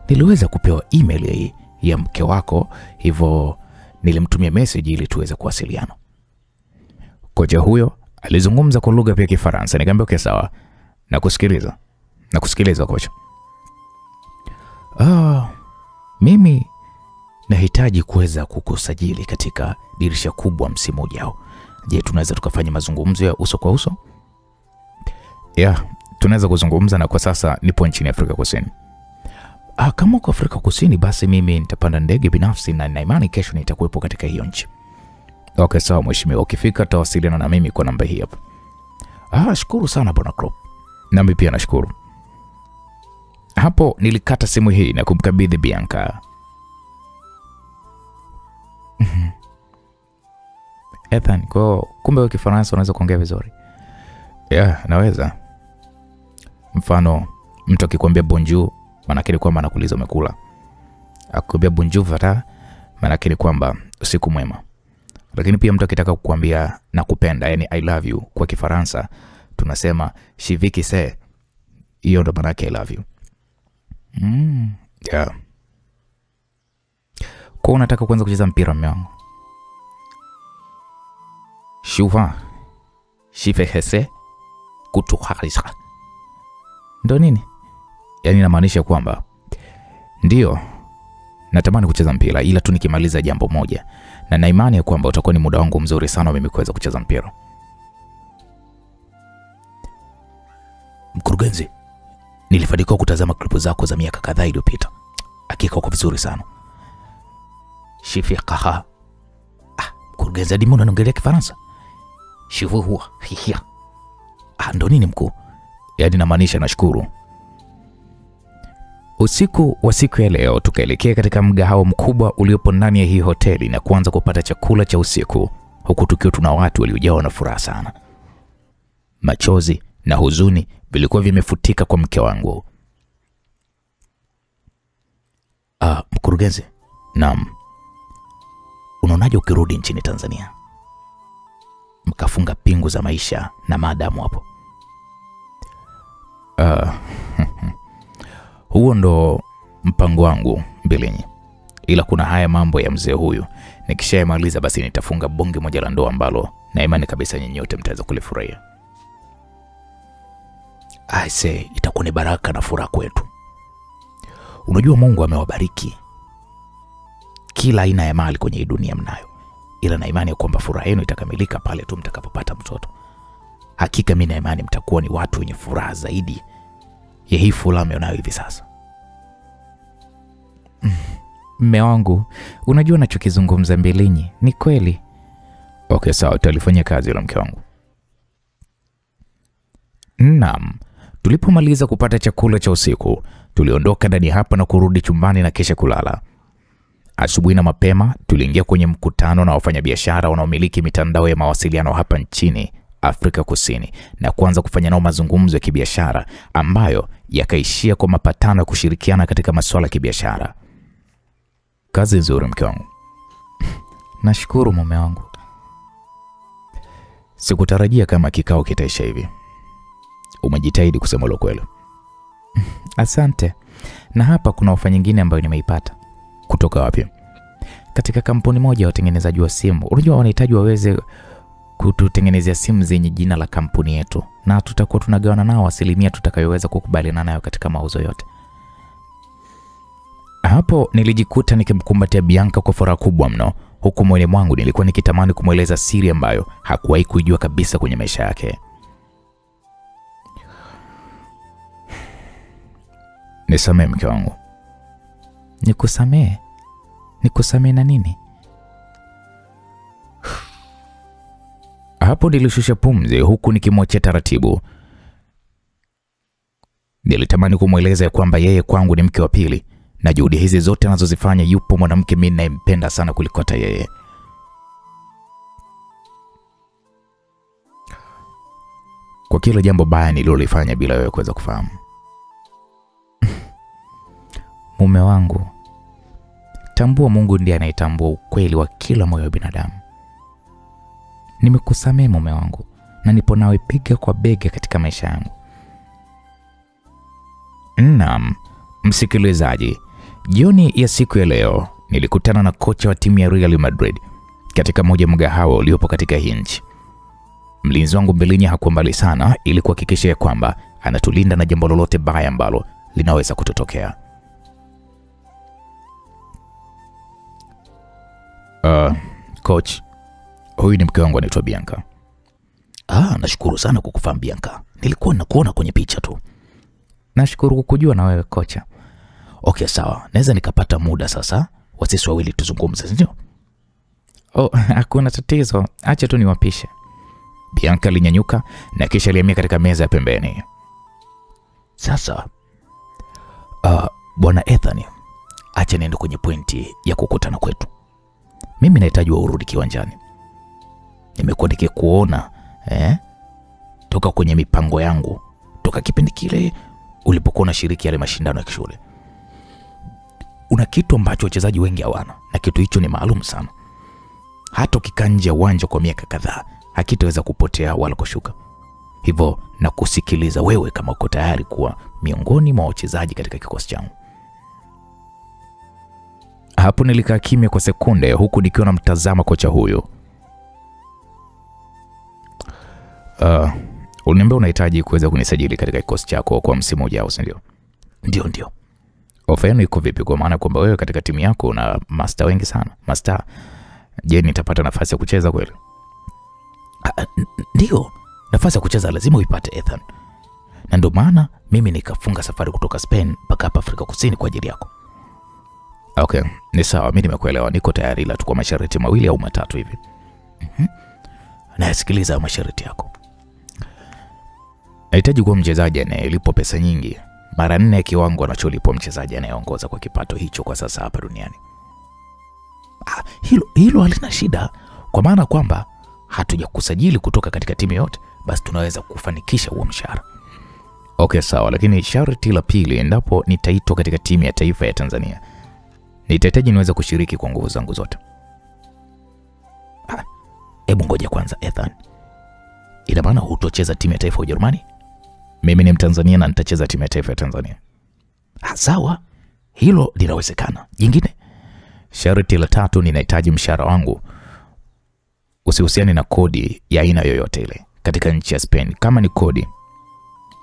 Niliweza kupewa email ya mke wako, hivyo nilimtumia message ili tuweze kuwasiliana. Kocha huyo alizungumza kwa lugha ya Kifaransa. Nikamwambia okay sawa, nakusikiliza kocha. Mimi nahitaji kuweza kukusajili katika dirisha kubwa msimu ujao. Je, tunaweza tukafanya mazungumzo ya uso kwa uso? Tunaweza kuzungumza, na kwa sasa nipo nchini Afrika Kusini. Kama uko Afrika Kusini basi mimi nitapanda ndege binafsi na imani kesho nitakuwepo katika hiyo nchi. Okay sawa mheshimiwa, ukifika tawasiliana na mimi kwa namba hii hapa. Shukuru sana bwana Krop. Nami pia nashukuru. Hapo nilikata simu hii na kumkabidhi Bianca. Ethan, kumbe wewe Kifaransa unaweza kuongea vizuri? Naweza. Mfano mtu akikwambia bonjour maana yake ni kwamba anakuuliza umekula. Akikwambia bonjour vata maana yake ni kwamba usiku mwema. Lakini pia mtu akitaka kukuambia nakupenda, yani I love you kwa Kifaransa tunasema je veux que c'est. Hiyo ndo maana yake I love you. Kwa unataka kuanza kucheza mpira mume wangu? Souvent je fais kutuharisha. Ndo nini? Yani inamaanisha kwamba ndio natamani kucheza mpira, ila tu nikimaliza jambo moja, na imani ya kwamba utakuwa ni muda wangu mzuri sana mimi kuweza kucheza mpira. Mkurugenzi, nilifanikiwa kutazama klipu zako za miaka kadhaa iliyopita. Hakika uko vizuri sana. Shifikaha. Mkurugenzi, hadi mbona unaongelea Kifaransa? Shivuhua hihia. Ndo nini mkuu? Yani namaanisha nashukuru. Usiku wa siku ya leo tukaelekea katika mgahawa mkubwa uliopo ndani ya hii hoteli na kuanza kupata chakula cha usiku, huku tukiwa tuna watu waliojawa na furaha sana. Machozi na huzuni vilikuwa vimefutika kwa mke wangu. Mkurugenzi, naam. Unaonaje ukirudi nchini Tanzania? Mkafunga pingu za maisha na maadamu hapo. Huo ndo mpango wangu Mbilinyi. Ila kuna haya mambo ya mzee huyu. Nikishaimaliza basi nitafunga bonge moja la ndoa ambalo na imani kabisa nyinyi wote mtaweza kulifurahia. I say itakuwa ni baraka na furaha kwetu. Unajua Mungu amewabariki kila aina ya mali kwenye hii dunia mnayo. Ila na imani kwamba furaha yenu itakamilika pale tu mtakapopata mtoto. Hakika mimi na imani mtakuwa ni watu wenye furaha zaidi ya hii furaha mnayo hivi sasa. Mme wangu, unajua nachokizungumza Mbilinyi, ni kweli. Okay sawa, tutalifanyia kazi la mke wangu. Naam, tulipomaliza kupata chakula cha usiku, tuliondoka ndani hapa na kurudi chumbani na kisha kulala. Asubuhi na mapema tuliingia kwenye mkutano na wafanyabiashara wanaomiliki mitandao ya mawasiliano hapa nchini Afrika Kusini na kuanza kufanya nao mazungumzo ya kibiashara ambayo yakaishia kwa mapatano ya kushirikiana katika masuala ya kibiashara. Kazi nzuri mke wangu. Nashukuru mume wangu. Sikutarajia kama kikao kitaisha hivi. Umejitahidi kusema lo kweli. Asante. Na hapa kuna ofa nyingine ambayo nimeipata. Kutoka wapi? Katika kampuni moja ya watengenezaji wa simu. Unajua wanahitaji waweze kututengenezea simu zenye jina la kampuni yetu, na tutakuwa tunagawana nao asilimia tutakayoweza kukubaliana nayo katika mauzo yote. Hapo nilijikuta nikimkumbatia Bianca kwa furaha kubwa mno, huku moyoni mwangu nilikuwa nikitamani kumweleza siri ambayo hakuwahi kuijua kabisa kwenye maisha yake. Nisamehe mke wangu. Nikusamehe? Nikusamehe na nini? Hapo nilishusha pumzi huku nikimwachia taratibu. Nilitamani kumweleza ya kwamba yeye kwangu ni mke wa pili, na juhudi hizi zote anazozifanya yupo mwanamke mimi ninayempenda sana kuliko hata yeye. Kwa kila jambo baya nililolifanya bila wewe kuweza kufahamu. Mume wangu, tambua Mungu ndiye anayetambua ukweli wa kila moyo wa binadamu. Nimekusamehe mume wangu, na nipo nawe bega kwa bega katika maisha yangu. Naam, msikilizaji, jioni ya siku ya leo nilikutana na kocha wa timu ya Real Madrid katika moja mgahawa uliopo katika hii nchi. Mlinzi wangu Mbilinyi hakuwa mbali sana ili kuhakikisha kwamba anatulinda na jambo lolote baya ambalo linaweza kutotokea. Coach, huyu ni mke wangu anaitwa Bianca. Nashukuru sana kukufahamu Bianca. Nilikuwa nakuona kwenye picha tu. Nashukuru kukujua na wewe kocha. Okay, sawa. Naweza nikapata muda sasa wa sisi wawili tuzungumze, ndio? Hakuna tatizo. Acha tu niwapishe. Bianca alinyanyuka na kisha alihamia katika meza ya pembeni. Sasa Bwana Ethan, acha niende kwenye pointi ya kukutana kwetu. Mimi nahitaji urudi kiwanjani. Nimekuwa nikikuona toka kwenye mipango yangu, toka kipindi kile ulipokuwa unashiriki yale mashindano ya shule. Una kitu ambacho wachezaji wengi hawana, na kitu hicho ni maalum sana. Hata ukikaa nje ya uwanja kwa miaka kadhaa, hakitaweza kupotea wala kushuka. Hivyo na kusikiliza wewe kama uko tayari kuwa miongoni mwa wachezaji katika kikosi changu. Hapo nilikaa kimya kwa sekunde huku nikiwa namtazama kocha huyo. Uliniambia unahitaji kuweza kunisajili katika kikosi chako kwa msimu ujao, ndio? Ndio. Ofa yenu iko vipi, kwa maana kwamba wewe katika timu yako una master wengi sana? Master, je, nitapata nafasi ya kucheza kweli? Ndio, nafasi ya kucheza lazima uipate Ethan. Na ndio maana mimi nikafunga safari kutoka Spain mpaka hapa Afrika Kusini kwa ajili yako. Okay, ni sawa, mimi nimekuelewa. Niko tayari, ila tu kwa masharti mawili au matatu hivi. Nasikiliza masharti yako. Nahitaji kuwa mchezaji anayelipwa pesa nyingi, mara 4 ya kiwango anacholipwa mchezaji anayeongoza kwa kipato hicho kwa sasa hapa duniani. Hilo halina shida, kwa maana kwamba hatujakusajili kutoka katika timu yote, basi tunaweza kufanikisha huo mshahara. Okay, sawa, lakini sharti la pili, endapo nitaitwa katika timu ya taifa ya Tanzania, nitahitaji niweze kushiriki kwa nguvu zangu zote. Hebu ngoja kwanza Ethan. Ina maana hutocheza timu ya taifa ya Ujerumani? Mimi ni Mtanzania na nitacheza timu ya taifa ya Tanzania. Sawa, hilo linawezekana. Jingine, sharti la tatu, ninahitaji mshahara wangu usihusiane na kodi ya aina yoyote ile katika nchi ya Spain. Kama ni kodi,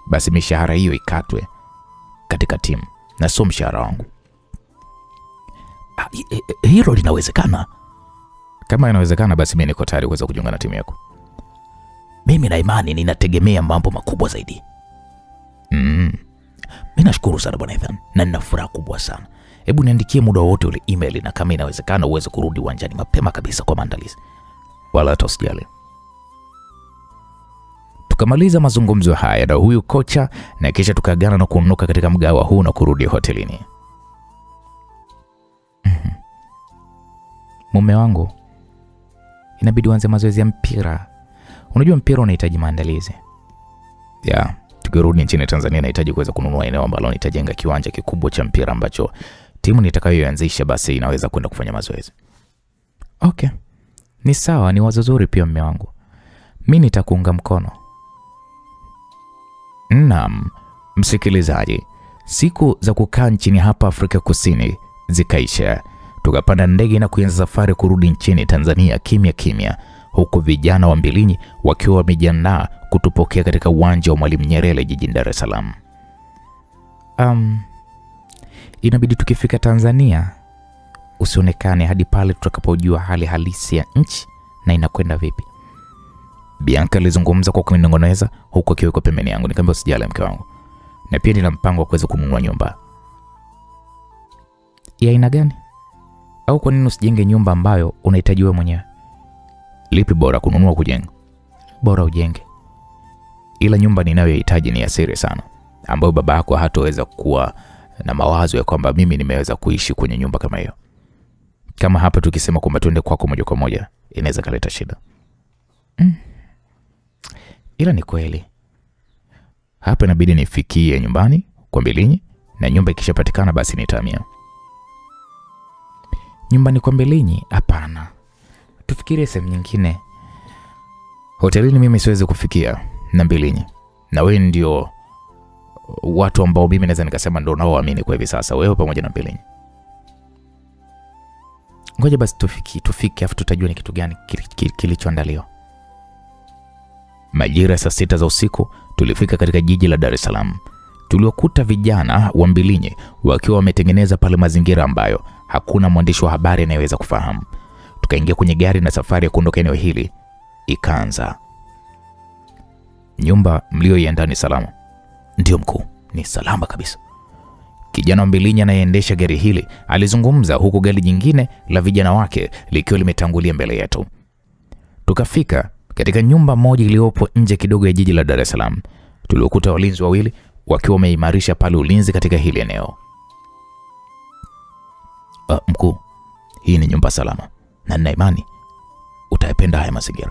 basi mishahara hiyo ikatwe katika timu na sio mshahara wangu. Hilo linawezekana? Kama inawezekana, basi mimi niko tayari kuweza kujiunga na timu yako. Mimi na imani ninategemea mambo makubwa zaidi. Mimi nashukuru sana Bwana Ethan, na nina furaha kubwa sana. Hebu niandikie muda wote ule email, na kama inawezekana uweze kurudi uwanjani mapema kabisa kwa maandalizi. Wala hata usijali. Tukamaliza mazungumzo haya na huyu kocha, na kisha tukaagana na kuondoka katika mgahawa huu na kurudi hotelini. Mume wangu, inabidi uanze mazoezi ya mpira. Unajua mpira unahitaji maandalizi. Tukirudi nchini Tanzania nahitaji kuweza kununua eneo ambalo nitajenga kiwanja kikubwa cha mpira ambacho timu nitakayoanzisha basi inaweza kwenda kufanya mazoezi. Okay, ni sawa, ni wazo zuri pia mume wangu. Mimi nitakuunga mkono. Naam, msikilizaji, siku za kukaa nchini hapa Afrika Kusini zikaisha. Tukapanda ndege na kuanza safari kurudi nchini Tanzania kimya kimya, huku vijana wa Mbilinyi wakiwa wamejiandaa kutupokea katika uwanja wa Mwalimu Nyerere jijini Dar es Salaam. Inabidi tukifika Tanzania usionekane hadi pale tutakapojua hali halisi ya nchi na inakwenda vipi. Bianca alizungumza kwa kuninong'oneza huku akiwa pembeni yangu. Nikamwambia usijali mke wangu, na pia nina mpango wa kuweza kununua nyumba. Ya aina gani? Au kwa nini usijenge nyumba ambayo unahitaji wewe mwenyewe? Lipi bora, kununua au kujenga? Bora ujenge. Ila nyumba ninayohitaji ni ya siri sana, ambayo baba yako hataweza kuwa na mawazo ya kwamba mimi nimeweza kuishi kwenye nyumba kama hiyo. Kama hapa tukisema kwamba twende kwako moja kwa moja, inaweza kuleta shida. Ila ni kweli, hapa inabidi nifikie nyumbani kwa Mbilinyi, na nyumba ikishapatikana basi nitahamia. Nyumbani kwa Mbilinyi? Hapana, tufikirie sehemu nyingine. Hotelini mimi siwezi kufikia na Mbilinyi, na wewe ndio watu ambao mimi naweza nikasema ndio naoamini kwa hivi sasa, wewe pamoja na Mbilinyi. Ngoja basi tufike afu tutajua ni kitu gani kilichoandaliwa. Majira saa 6 za usiku tulifika katika jiji la Dar es Salaam. Tuliwakuta vijana wa Mbilinyi wakiwa wametengeneza pale mazingira ambayo hakuna mwandishi wa habari anayeweza kufahamu. Tukaingia kwenye gari na safari ya kuondoka eneo hili ikaanza. Nyumba mlioiandaa ni salama? Ndio mkuu, ni salama kabisa. Kijana wa Mbilinyi anayeendesha gari hili alizungumza, huku gari jingine la vijana wake likiwa limetangulia mbele yetu. Tukafika katika nyumba moja iliyopo nje kidogo ya jiji la Dar es Salaam. Tuliokuta walinzi wawili wakiwa wameimarisha pale ulinzi katika hili eneo. Mkuu, hii ni nyumba salama na nina imani utayapenda haya mazingira.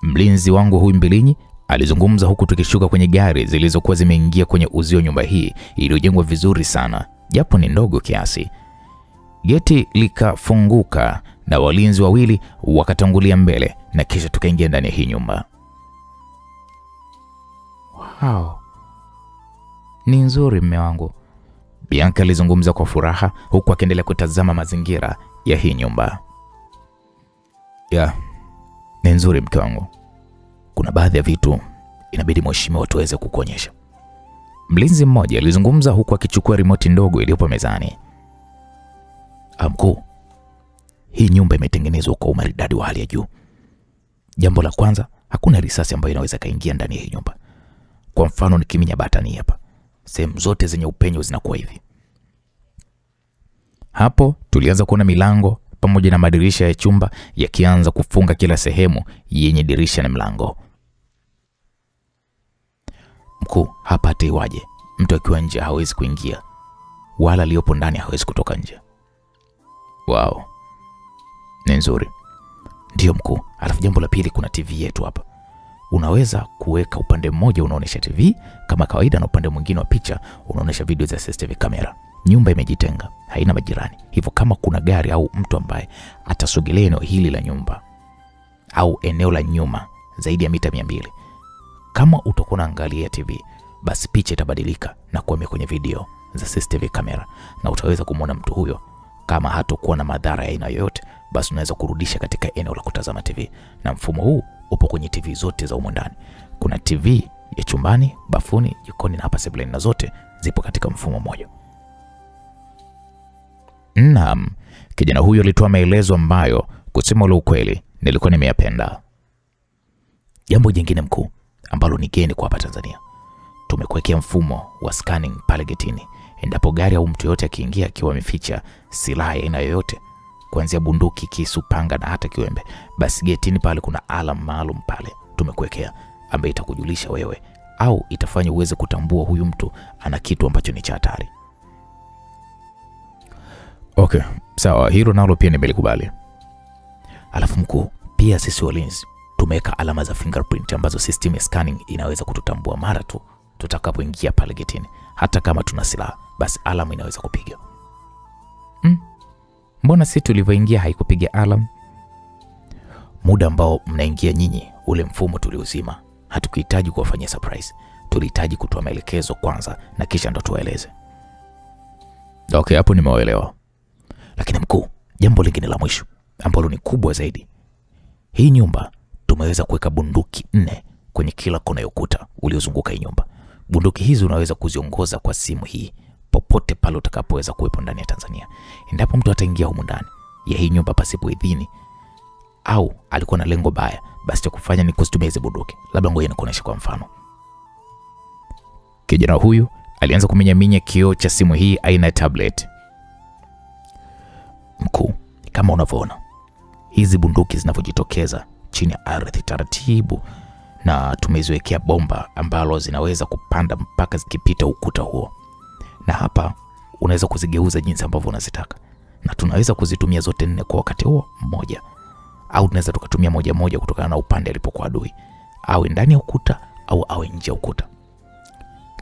Mlinzi wangu huyu Mbilinyi alizungumza huku tukishuka kwenye gari zilizokuwa zimeingia kwenye uzio nyumba hii iliyojengwa vizuri sana, japo ni ndogo kiasi. Geti likafunguka na walinzi wawili wakatangulia mbele na kisha tukaingia ndani ya hii nyumba. Wow, ni nzuri mme wangu, Bianca alizungumza kwa furaha huku akiendelea kutazama mazingira ya hii nyumba. Ni nzuri mke wangu. Kuna baadhi ya vitu inabidi mheshimiwa tuweze kukuonyesha. Mlinzi mmoja alizungumza huku akichukua remote ndogo iliyopo mezani. Mkuu, hii nyumba imetengenezwa kwa umaridadi wa hali ya juu. Jambo la kwanza, hakuna risasi ambayo inaweza kaingia ndani ya hii nyumba. Kwa mfano nikiminya batani hapa, sehemu zote zenye upenyo zinakuwa hivi. Hapo tulianza kuona milango pamoja na madirisha ya chumba yakianza kufunga kila sehemu yenye dirisha na mlango. Mkuu, hapa ataiwaje? Mtu akiwa nje hawezi kuingia, wala aliyopo ndani hawezi kutoka nje. Wow, ni nzuri. Ndio mkuu. Alafu jambo la pili, kuna TV yetu hapa. Unaweza kuweka upande mmoja unaonesha TV kama kawaida na upande mwingine wa picha unaonesha video za CCTV kamera. Nyumba imejitenga, haina majirani. Hivyo kama kuna gari au mtu ambaye atasogelea eneo hili la nyumba au eneo la nyuma zaidi ya mita 200, kama utakuwa unaangalia TV, basi picha itabadilika na kuwa kwenye video za CCTV kamera na utaweza kumwona mtu huyo. Kama hatakuwa na madhara ya aina yoyote, basi unaweza kurudisha katika eneo la kutazama TV. Na mfumo huu upo kwenye TV zote za humo ndani. Kuna TV ya chumbani, bafuni, jikoni na hapa sebuleni, na zote zipo katika mfumo mmoja. Naam, kijana huyo alitoa maelezo ambayo kusema ule ukweli nilikuwa nimeyapenda. Jambo jingine mkuu ambalo ni geni kwa hapa Tanzania, tumekuwekea mfumo wa scanning pale getini. Endapo gari au mtu yote akiingia akiwa ameficha silaha aina yoyote, kuanzia bunduki, kisu, panga na hata kiwembe, basi getini pale kuna alarm maalum pale tumekuwekea ambayo itakujulisha wewe au itafanya uweze kutambua huyu mtu ana kitu ambacho ni cha hatari. Okay, sawa, hilo nalo pia nimelikubali. Alafu mkuu, pia sisi walinzi tumeweka alama za fingerprint ambazo system ya scanning inaweza kututambua mara tu tutakapoingia pale getini. Hata kama tuna silaha, basi alarm inaweza kupiga. Mbona sisi tulivyoingia haikupiga alarm? Muda ambao mnaingia nyinyi, ule mfumo tuliuzima. Hatukuhitaji kuwafanyia surprise. Tulihitaji kutoa maelekezo kwanza na kisha ndo tuwaeleze. Okay, hapo nimeelewa. Lakini mkuu, jambo lingine la mwisho ambalo ni kubwa zaidi. Hii nyumba tumeweza kuweka bunduki 4 kwenye kila kona ya ukuta uliozunguka hii nyumba. Bunduki hizi unaweza kuziongoza kwa simu hii popote pale utakapoweza kuwepo ndani ya Tanzania. Endapo mtu ataingia humu ndani ya hii nyumba pasipo idhini au alikuwa na lengo baya, basi cha kufanya ni kuzitumia hizo bunduki. Labda ngoja nikuoneshe kwa mfano. Kijana huyu alianza kuminyaminya kioo cha simu hii aina ya tablet. Mkuu, kama unavyoona hizi bunduki zinavyojitokeza chini ya ardhi taratibu, na tumeziwekea bomba ambalo zinaweza kupanda mpaka zikipita ukuta huo. Na hapa unaweza kuzigeuza jinsi ambavyo unazitaka, na tunaweza kuzitumia zote 4 kwa wakati huo mmoja, au tunaweza tukatumia moja moja kutokana na upande alipokuwa adui, au ndani ya ukuta au nje ya ukuta.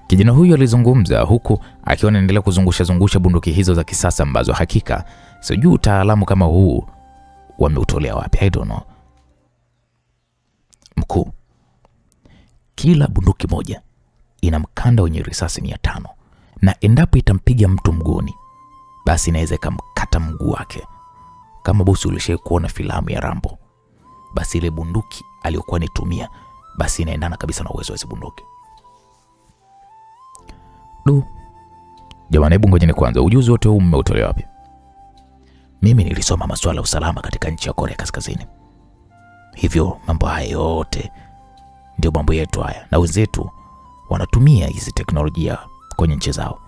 Kijana huyu alizungumza huku akiwa anaendelea kuzungusha bunduki hizo za kisasa ambazo hakika sijui utaalamu kama huu wameutolea wapi, I don't know. Mkuu, kila bunduki moja ina mkanda wenye risasi 500, na endapo itampiga mtu mguuni, basi inaweza kumkata mguu wake kama bosi ulishawahi kuona filamu ya Rambo, basi ile bunduki aliyokuwa anitumia basi inaendana kabisa na uwezo wa hizo bunduki. Jamani, hebu ngoja ni kwanza, ujuzi wote huu mmeutolea wapi? Mimi nilisoma masuala ya usalama katika nchi ya Korea Kaskazini. Hivyo mambo haya yote ndio mambo yetu haya, na wenzetu wanatumia hizi teknolojia kwenye nchi zao.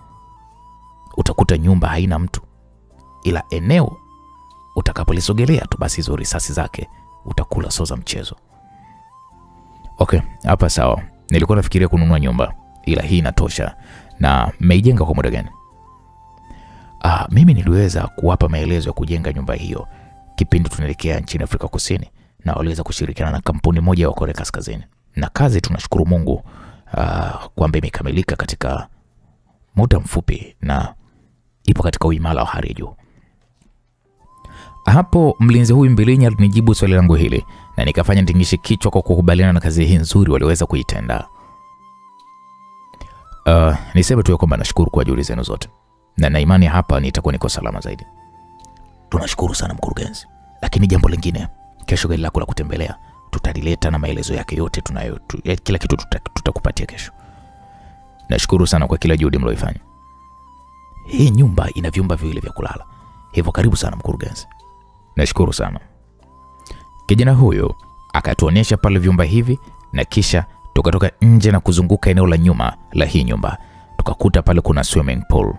Utakuta nyumba haina mtu, ila eneo utakapolisogelea tu basi hizo risasi zake utakula soza mchezo. Okay, hapa sawa. Nilikuwa nafikiria kununua nyumba, ila hii inatosha. Na mmeijenga kwa muda gani? Mimi niliweza kuwapa maelezo ya kujenga nyumba hiyo kipindi tunaelekea nchini Afrika Kusini, na waliweza kushirikiana na kampuni moja ya Korea Kaskazini. Na kazi tunashukuru Mungu kwamba imekamilika katika muda mfupi na ipo katika uimara wa hali ya juu. Hapo mlinzi huyu Mbilinyi alinijibu swali langu hili na nikafanya ndingishe kichwa kwa kukubaliana na kazi hii nzuri waliweza kuitenda. Niseme tu kwamba nashukuru kwa juhudi zenu zote. Na imani hapa nitakuwa niko salama zaidi. Tunashukuru sana mkurugenzi. Lakini jambo lingine, kesho gari lako la kutembelea tutalileta na maelezo yake yote tunayo. Kila kitu tutakupatia kesho. Nashukuru sana kwa kila juhudi mlioifanya. Hii nyumba ina vyumba viwili vya kulala. Hivyo karibu sana mkurugenzi. Nashukuru sana. Kijana huyo akatuonyesha pale vyumba hivi na kisha tukatoka nje na kuzunguka eneo la nyuma la hii nyumba. Tukakuta pale kuna swimming pool.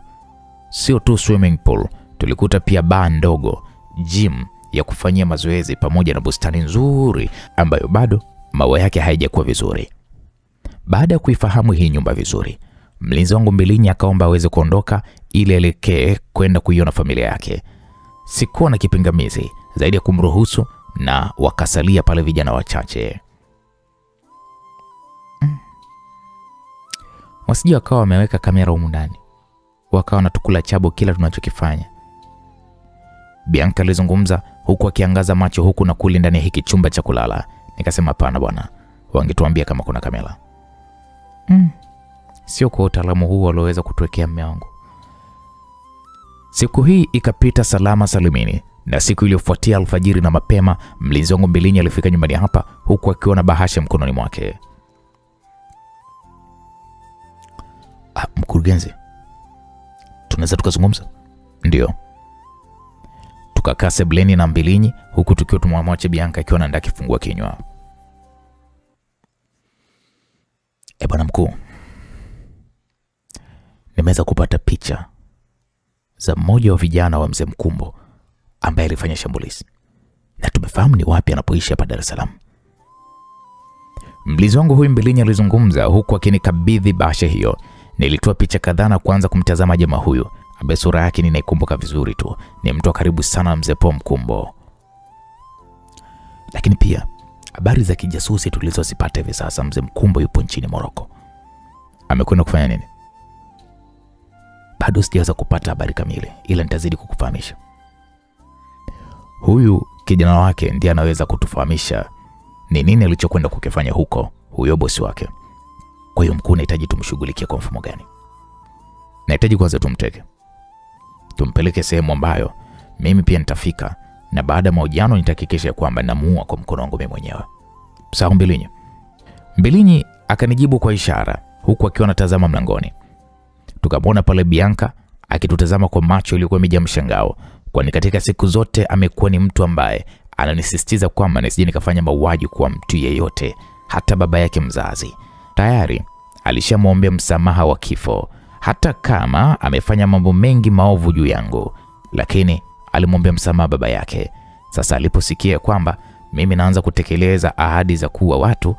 Sio tu swimming pool, tulikuta pia baa ndogo, gym ya kufanyia mazoezi pamoja na bustani nzuri ambayo bado mawe yake haijakuwa vizuri. Baada ya kuifahamu hii nyumba vizuri, mlinzi wangu Mbilinyi akaomba aweze kuondoka ili elekee kwenda kuiona familia yake. Sikuwa na kipingamizi zaidi ya kumruhusu na wakasalia pale vijana wachache. Wasije wakawa wameweka kamera humu ndani, wakawa wanatukula chabo kila tunachokifanya. Bianca alizungumza huku akiangaza macho huku na kule ndani ya hiki chumba cha kulala. Nikasema hapana bwana, wangetuambia kama kuna kamera. Sio kwa utaalamu huu walioweza kutuwekea mume wangu. Siku hii ikapita salama salimini, na siku iliyofuatia alfajiri na mapema mlinzi wangu Mbilinyi alifika nyumbani hapa huku akiwa na bahasha mkononi mwake. Mkurugenzi, tunaweza tukazungumza? Ndio. Tukakaa sebuleni na Mbilinyi huku tukiwa tumemwacha Bianca akiwa anaandaa kifungua kinywa. Bwana mkuu, nimeweza kupata picha za mmoja wa vijana wa Mzee Mkumbo ambaye alifanya shambulizi, na tumefahamu ni wapi anapoishi hapa Dar es Salaam. Mlinzi wangu huyu Mbilinyi alizungumza huku akinikabidhi bahasha hiyo. Nilitoa picha kadhaa na kuanza kumtazama jamaa huyu ambaye sura yake ninaikumbuka vizuri tu. Ni mtu wa karibu sana na Mzee Paul Mkumbo. Lakini pia habari za kijasusi tulizozipata hivi sasa, Mzee Mkumbo yupo nchini Morocco. Amekwenda kufanya nini? Bado sijaweza kupata habari kamili, ila nitazidi kukufahamisha. Huyu kijana wake ndiye anaweza kutufahamisha ni nini alichokwenda kukifanya huko, huyo bosi wake. Kwa hiyo mkuu, nahitaji tumshughulikie kwa mfumo gani? Nahitaji kwanza tumteke, tumpeleke sehemu ambayo mimi pia nitafika, na baada ya mahojiano nitahakikisha kwamba namuua kwa mkono wangu mimi mwenyewe. Sawa Mbilinyi? Mbilinyi akanijibu kwa ishara huku akiwa anatazama mlangoni. Tukamwona pale Bianca akitutazama kwa macho yaliyokuwa yamejaa mshangao, kwani katika siku zote amekuwa ni mtu ambaye ananisisitiza kwamba nisije nikafanya mauaji kwa mtu yeyote, hata baba yake mzazi. Tayari alishamwombea msamaha wa kifo, hata kama amefanya mambo mengi maovu juu yangu, lakini alimwombea msamaha baba yake. Sasa aliposikia kwamba mimi naanza kutekeleza ahadi za kuua watu,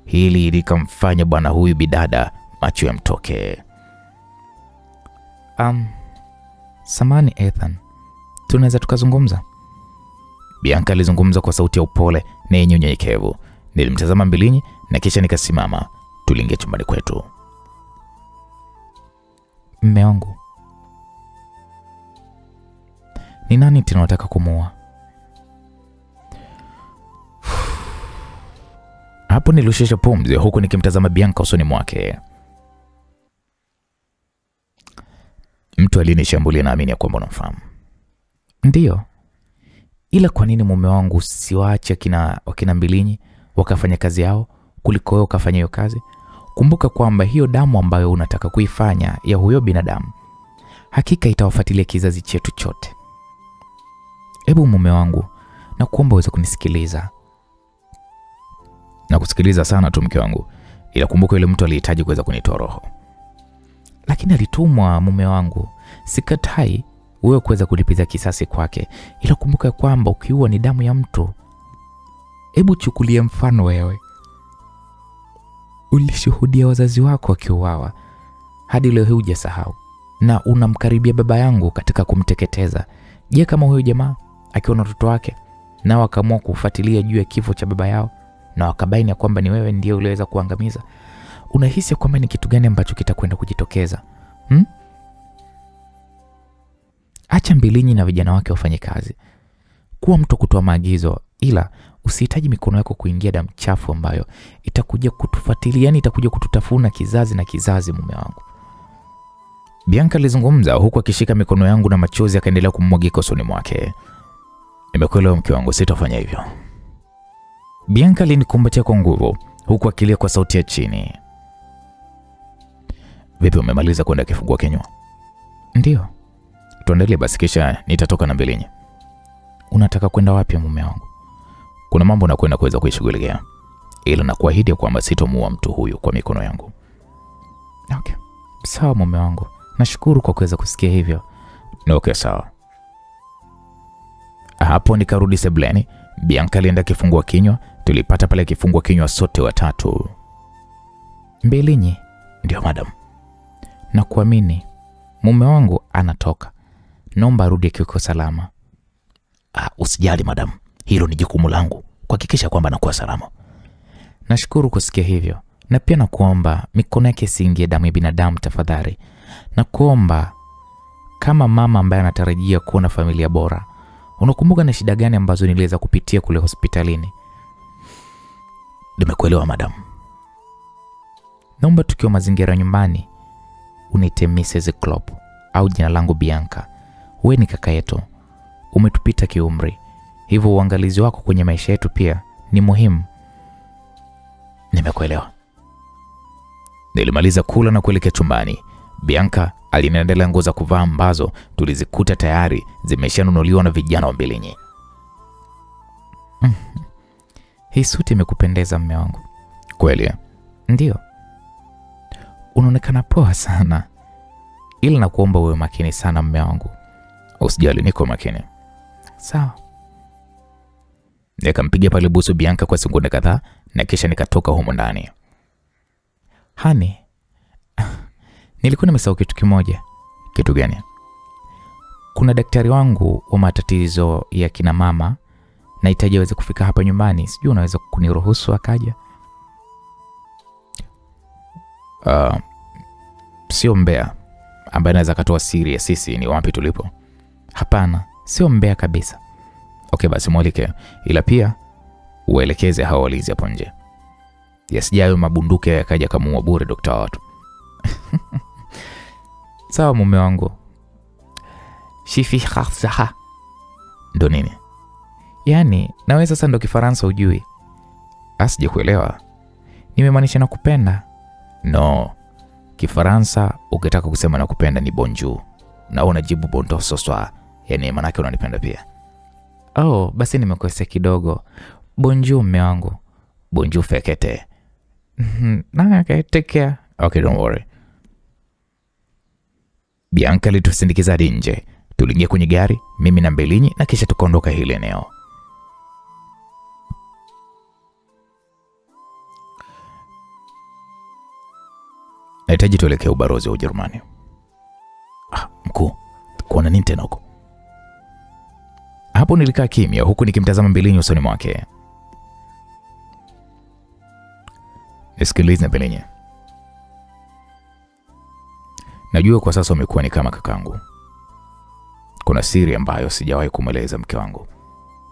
hili likamfanya bwana huyu bidada macho yamtoke. Samani Ethan, tunaweza tukazungumza? Bianca alizungumza kwa sauti ya upole na yenye unyenyekevu. Nilimtazama Mbilinyi na kisha nikasimama. Tuliingia chumbani kwetu. Mume wangu, ni nani tena unataka kumuua? Hapo nilishusha pumzi huku nikimtazama Bianca usoni mwake. Mtu aliyenishambulia naamini kwamba unamfahamu. Ndio, Ila kwa nini mume wangu siwaache wakina Mbilinyi wakafanya kazi yao kuliko wewe ukafanya hiyo kazi? Kumbuka kwamba hiyo damu ambayo unataka kuifanya ya huyo binadamu hakika itawafuatilia kizazi chetu chote. Hebu mume wangu, na kuomba uweze kunisikiliza. Na kusikiliza sana tu mke wangu, ila kumbuka yule mtu alihitaji kuweza kunitoa roho. Lakini alitumwa mume wangu. Sikatai wewe kuweza kulipiza kisasi kwake, ila kumbuka kwamba ukiua ni damu ya mtu. Hebu chukulia mfano wewe. Ulishuhudia wazazi wako wakiuawa hadi leo hii hujasahau, na unamkaribia baba yangu katika kumteketeza. Je, kama huyo jamaa akiwa na watoto wake na wakaamua kufuatilia juu ya kifo cha baba yao na wakabaini kwamba ni wewe ndiye uliweza kuangamiza, unahisi kwamba ni kitu gani ambacho kitakwenda kujitokeza? Acha Mbilinyi na vijana wake wafanye kazi. Kuwa mtu kutoa maagizo, ila usihitaji mikono yako kuingia damu chafu ambayo itakuja kutufuatilia, yani itakuja kututafuna kizazi na kizazi mume wangu. Bianca alizungumza huku akishika mikono yangu na machozi akaendelea kummwagika usoni mwake. Nimekuelewa mke wangu, sitafanya hivyo. Bianca alinikumbatia kwa nguvu huku akilia kwa sauti ya chini. Vipi, umemaliza kwenda kifungua kinywa? Ndio. Tuendelee basi, kisha nitatoka na Mbilinyi. Unataka kwenda wapi mume wangu? Kuna mambo nakwenda kuweza kuishughulikia, ila nakuahidi kwamba sitomuua mtu huyu kwa mikono yangu. Okay. Sawa mume wangu. Nashukuru kwa kuweza kusikia hivyo. Okay, sawa. Hapo nikarudi sebleni. Bianca alienda kifungua kinywa. Tulipata pale kifungua kinywa sote watatu. Mbilinyi. Ndio madam. Na kuamini mume wangu anatoka. Naomba arudi akiwa salama. Usijali madam, hilo ni jukumu langu kuhakikisha kwamba anakuwa salama. Nashukuru kusikia hivyo, na pia nakuomba mikono yake isiingie damu ya binadamu tafadhali. Na kuomba kama mama ambaye anatarajia kuona familia bora, unakumbuka na shida gani ambazo niliweza kupitia kule hospitalini? Nimekuelewa madam. Naomba tukiwa mazingira nyumbani uniite Mrs. Klopp au jina langu Bianca. Wewe ni kaka yetu, umetupita kiumri, hivyo uangalizi wako kwenye maisha yetu pia ni muhimu. Nimekuelewa. Nilimaliza kula na kuelekea chumbani. Bianca aliniendelea nguo za kuvaa ambazo tulizikuta tayari zimeshanunuliwa na vijana wa Mbilinyi. Hii suti imekupendeza mume wangu. Kweli? Ndio. Unaonekana poa sana. Ila nakuomba uwe makini sana mume wangu. Usijali, niko makini. Sawa. Nikampigia pale busu Bianca kwa sekunde kadhaa na kisha nikatoka humo ndani. Hani, nilikuwa nimesahau kitu kimoja. Kitu gani? Kuna daktari wangu wa matatizo ya kina mama, nahitaji aweze kufika hapa nyumbani. Sijui unaweza kuniruhusu akaja? Sio mbea ambaye anaweza katoa siri ya sisi ni wapi tulipo. Hapana, sio mbea kabisa. Okay basi mwalike, ila pia uelekeze hao walinzi hapo nje. Yasijayo mabunduki yakaja kama bure daktari watu. Sawa mume wangu. Shifi khafsaha. Ndo nini? Yani, nawe sasa ndo Kifaransa ujui? Asije kuelewa. Nimemaanisha nakupenda. No. Kifaransa ukitaka kusema nakupenda ni bonjour. Na unajibu bonjour ce soir. Yani maana yake unanipenda pia. Oh, basi nimekosea kidogo. Bonjour mume wangu. Bonjour fekete. Okay, take care. Okay, don't worry. Bianca alitusindikiza hadi nje. Tuliingia kwenye gari, mimi na Mbilinyi, na kisha tukaondoka hili eneo. Nahitaji tuelekee ubalozi wa Ujerumani. Mkuu, kuona nini tena huko? Hapo nilikaa kimya huku nikimtazama Mbilinyi usoni mwake. Nisikilize Mbilinyi. Najua kwa sasa umekuwa ni kama kakangu. Kuna siri ambayo sijawahi kumweleza mke wangu.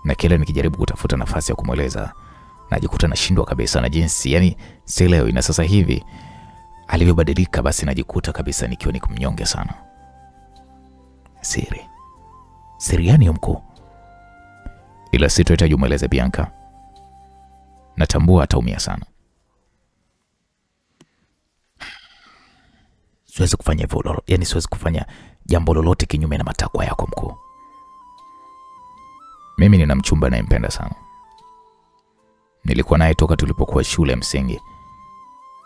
Na kila nikijaribu kutafuta nafasi ya kumweleza, najikuta nashindwa kabisa na jinsi, yani sielewi, na sasa hivi alivyobadilika basi najikuta kabisa nikiwa nikumnyonge sana. Siri gani mkuu? ila sitohitaji umweleze Bianca. Natambua ataumia sana. Siwezi kufanya hivyo, yani siwezi kufanya jambo lolote kinyume na matakwa yako mkuu. Mimi nina mchumba nayempenda sana. Nilikuwa naye toka tulipokuwa shule msingi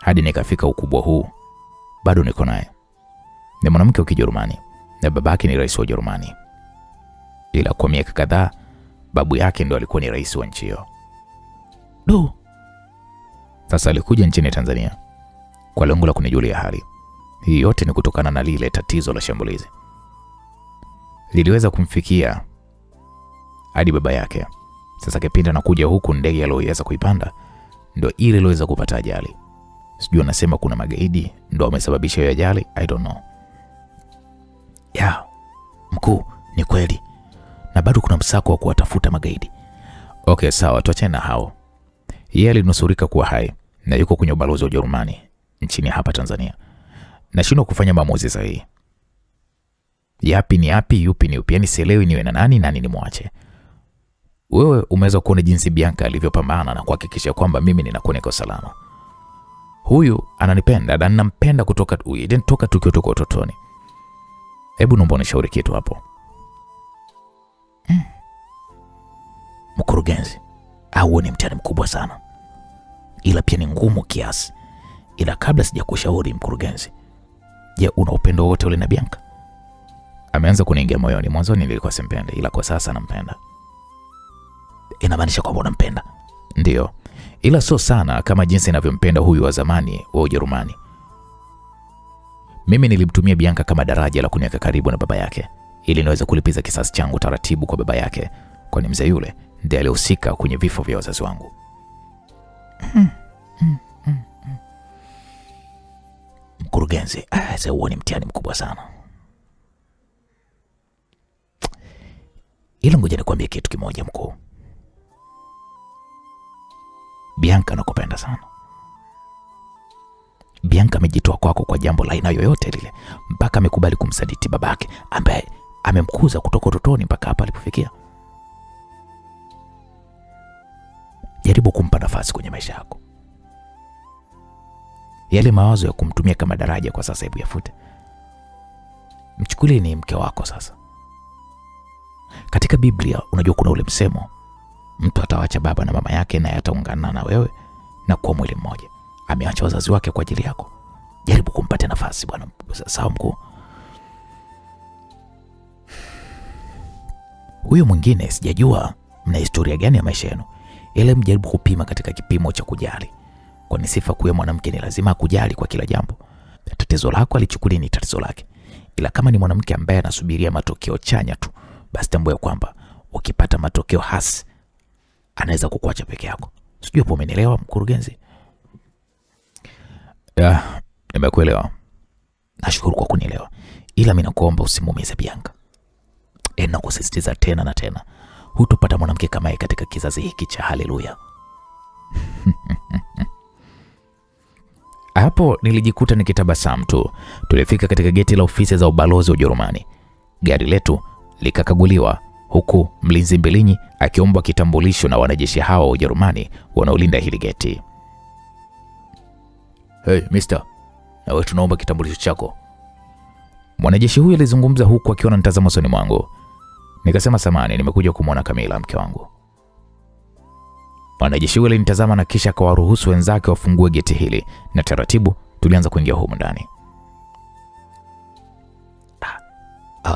hadi nikafika ukubwa huu, bado niko naye. Ni mwanamke wa Kijerumani na babake ni rais wa Ujerumani. Ila kwa miaka kadhaa babu yake ndo alikuwa ni rais wa nchi hiyo. Sasa alikuja nchini Tanzania kwa lengo la kunijulia hali. Hii yote ni kutokana na lile tatizo la shambulizi. Liliweza kumfikia hadi baba yake. Sasa kipindi anakuja huku, ndege aliyoweza kuipanda ndio ile iliyoweza kupata ajali. Sijui anasema kuna magaidi ndio wamesababisha hiyo ajali, I don't know. Ya, mkuu, ni kweli. Na bado kuna msako wa kuwatafuta magaidi. Okay, sawa, tuachane na hao. Yeye alinusurika kuwa hai na yuko kwenye ubalozi wa Ujerumani nchini hapa Tanzania. Nashindwa kufanya maamuzi sahihi. Yapi ni yapi, yupi ni yupi? Yani sielewi niwe na nani nimwache. Wewe umeweza kuona jinsi Bianca alivyopambana na kuhakikisha kwamba mimi ninakuwa niko salama. Huyu ananipenda na ninampenda kutoka tukiwa tuko utotoni. Hebu naomba nishauri kitu hapo. Mkurugenzi, au ni mtihani mkubwa sana, ila pia ni ngumu kiasi. Ila kabla sijakushauri mkurugenzi, je, una upendo wote ule na Bianca? Ameanza kuniingia moyoni. Mwanzoni nilikuwa simpende, ila kwa sasa nampenda. Inamaanisha kwamba unampenda? Ndio, ila sio sana kama jinsi ninavyompenda huyu wa zamani wa Ujerumani. Mimi nilimtumia Bianca kama daraja la kuniweka karibu na baba yake, ili niweze kulipiza kisasi changu taratibu kwa baba yake, kwani mzee yule ndiye alihusika kwenye vifo vya wazazi wangu. Mkurugenzi, sasa huo ni mtihani mkubwa sana. Ila ngoja nikwambie kitu kimoja mkuu. Bianca anakupenda sana. Bianca amejitoa kwako kwa jambo la aina yoyote lile, mpaka amekubali kumsaditi babake ambaye amemkuza kutoka utotoni mpaka hapa alipofikia. Jaribu kumpa nafasi kwenye maisha yako. Yale mawazo ya kumtumia kama daraja kwa sasa hebu yafute. Mchukulie ni mke wako sasa. Katika Biblia unajua kuna ule msemo, mtu atawaacha baba na mama yake na yataungana na wewe na kuwa mwili mmoja. Ameacha wazazi wake kwa ajili yako. Jaribu kumpatia nafasi bwana. Sawa mkuu. Huyo mwingine sijajua mna historia gani ya maisha yenu. Ile mjaribu kupima katika kipimo cha kujali. Kwani sifa kuwa mwanamke ni lazima kujali kwa kila jambo. Tatizo lako alichukulia ni tatizo lake. Ila kama ni mwanamke ambaye anasubiria matokeo chanya tu, basi tambua kwamba ukipata matokeo hasi anaweza kukuacha peke yako. Sijui hapo umenielewa mkurugenzi? Ya, nimekuelewa. Nashukuru kwa kunielewa. Ila mimi nakuomba usimuumize Bianca. Nakusisitiza tena na tena. Hutopata mwanamke kama yeye katika kizazi hiki cha haleluya. Hapo nilijikuta nikitabasamu tu. Tulifika katika geti la ofisi za ubalozi wa Ujerumani. Gari letu likakaguliwa huku mlinzi Mbilinyi akiombwa kitambulisho na wanajeshi hao wa Ujerumani wanaolinda hili geti. Hey, mister. Na wewe tunaomba kitambulisho chako. Mwanajeshi huyu alizungumza huku akiwa anatazama usoni mwangu. Nikasema samani, nimekuja kumwona Kamila mke wangu. Mwanajeshi yule alinitazama na kisha akawaruhusu wenzake wafungue geti hili na taratibu tulianza kuingia humu ndani.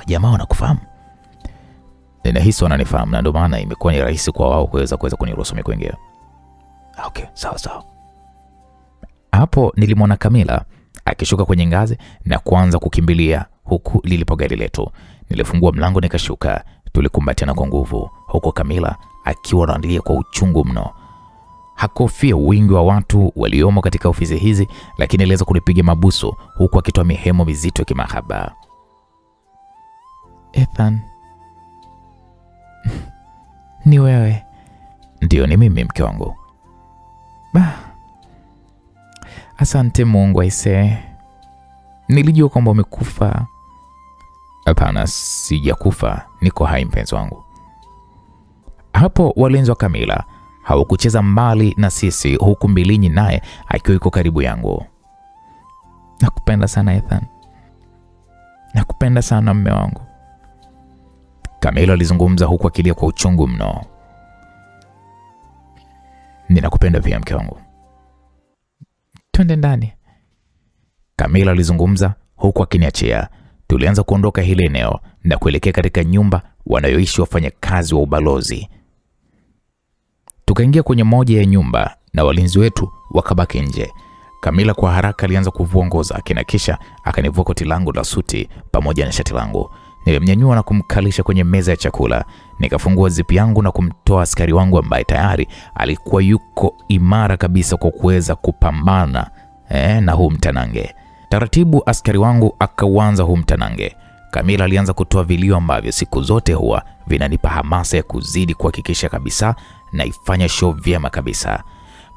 Jamaa wanakufahamu? Ninahisi wananifahamu na ndio maana imekuwa ni rahisi kwa wao kuweza kuniruhusu mimi kuingia. Okay, sawa. Hapo nilimwona Kamila akishuka kwenye ngazi na kuanza kukimbilia huku lilipo gari letu. Nilifungua mlango nikashuka, tulikumbatiana kwa nguvu huko Kamila akiwa analia kwa uchungu mno. Hakofia wingi wa watu waliomo katika ofisi hizi, lakini aliweza kunipiga mabusu huku akitoa mihemo mizito ya kimahaba. Ethan, ni wewe? Ndio, ni mimi mke wangu. Asante Mungu aisee. Nilijua kwamba umekufa. Hapana, sijakufa, niko hai mpenzi wangu. Hapo walinzi wa Kamila hawakucheza mbali na sisi, huku Mbilinyi naye akiwa yuko karibu yangu. Nakupenda sana Ethan. Nakupenda sana mume wangu, Kamila alizungumza huku akilia kwa uchungu mno. Ninakupenda pia mke wangu. Twende ndani, Kamila alizungumza huku akiniachia. Tulianza kuondoka hili eneo na kuelekea katika nyumba wanayoishi wafanyakazi wa ubalozi. Tukaingia kwenye moja ya nyumba na walinzi wetu wakabaki nje. Kamila kwa haraka alianza kuvua nguo zake na kisha akanivua koti langu la suti pamoja na shati langu. Nilimnyanyua na kumkalisha kwenye meza ya chakula. Nikafungua zipi yangu na kumtoa askari wangu ambaye tayari alikuwa yuko imara kabisa kwa kuweza kupambana na huu mtanange. Taratibu askari wangu akaanza huu mtanange. Kamila alianza kutoa vilio ambavyo siku zote huwa vinanipa hamasa ya kuzidi kuhakikisha kabisa na ifanya show vyema kabisa.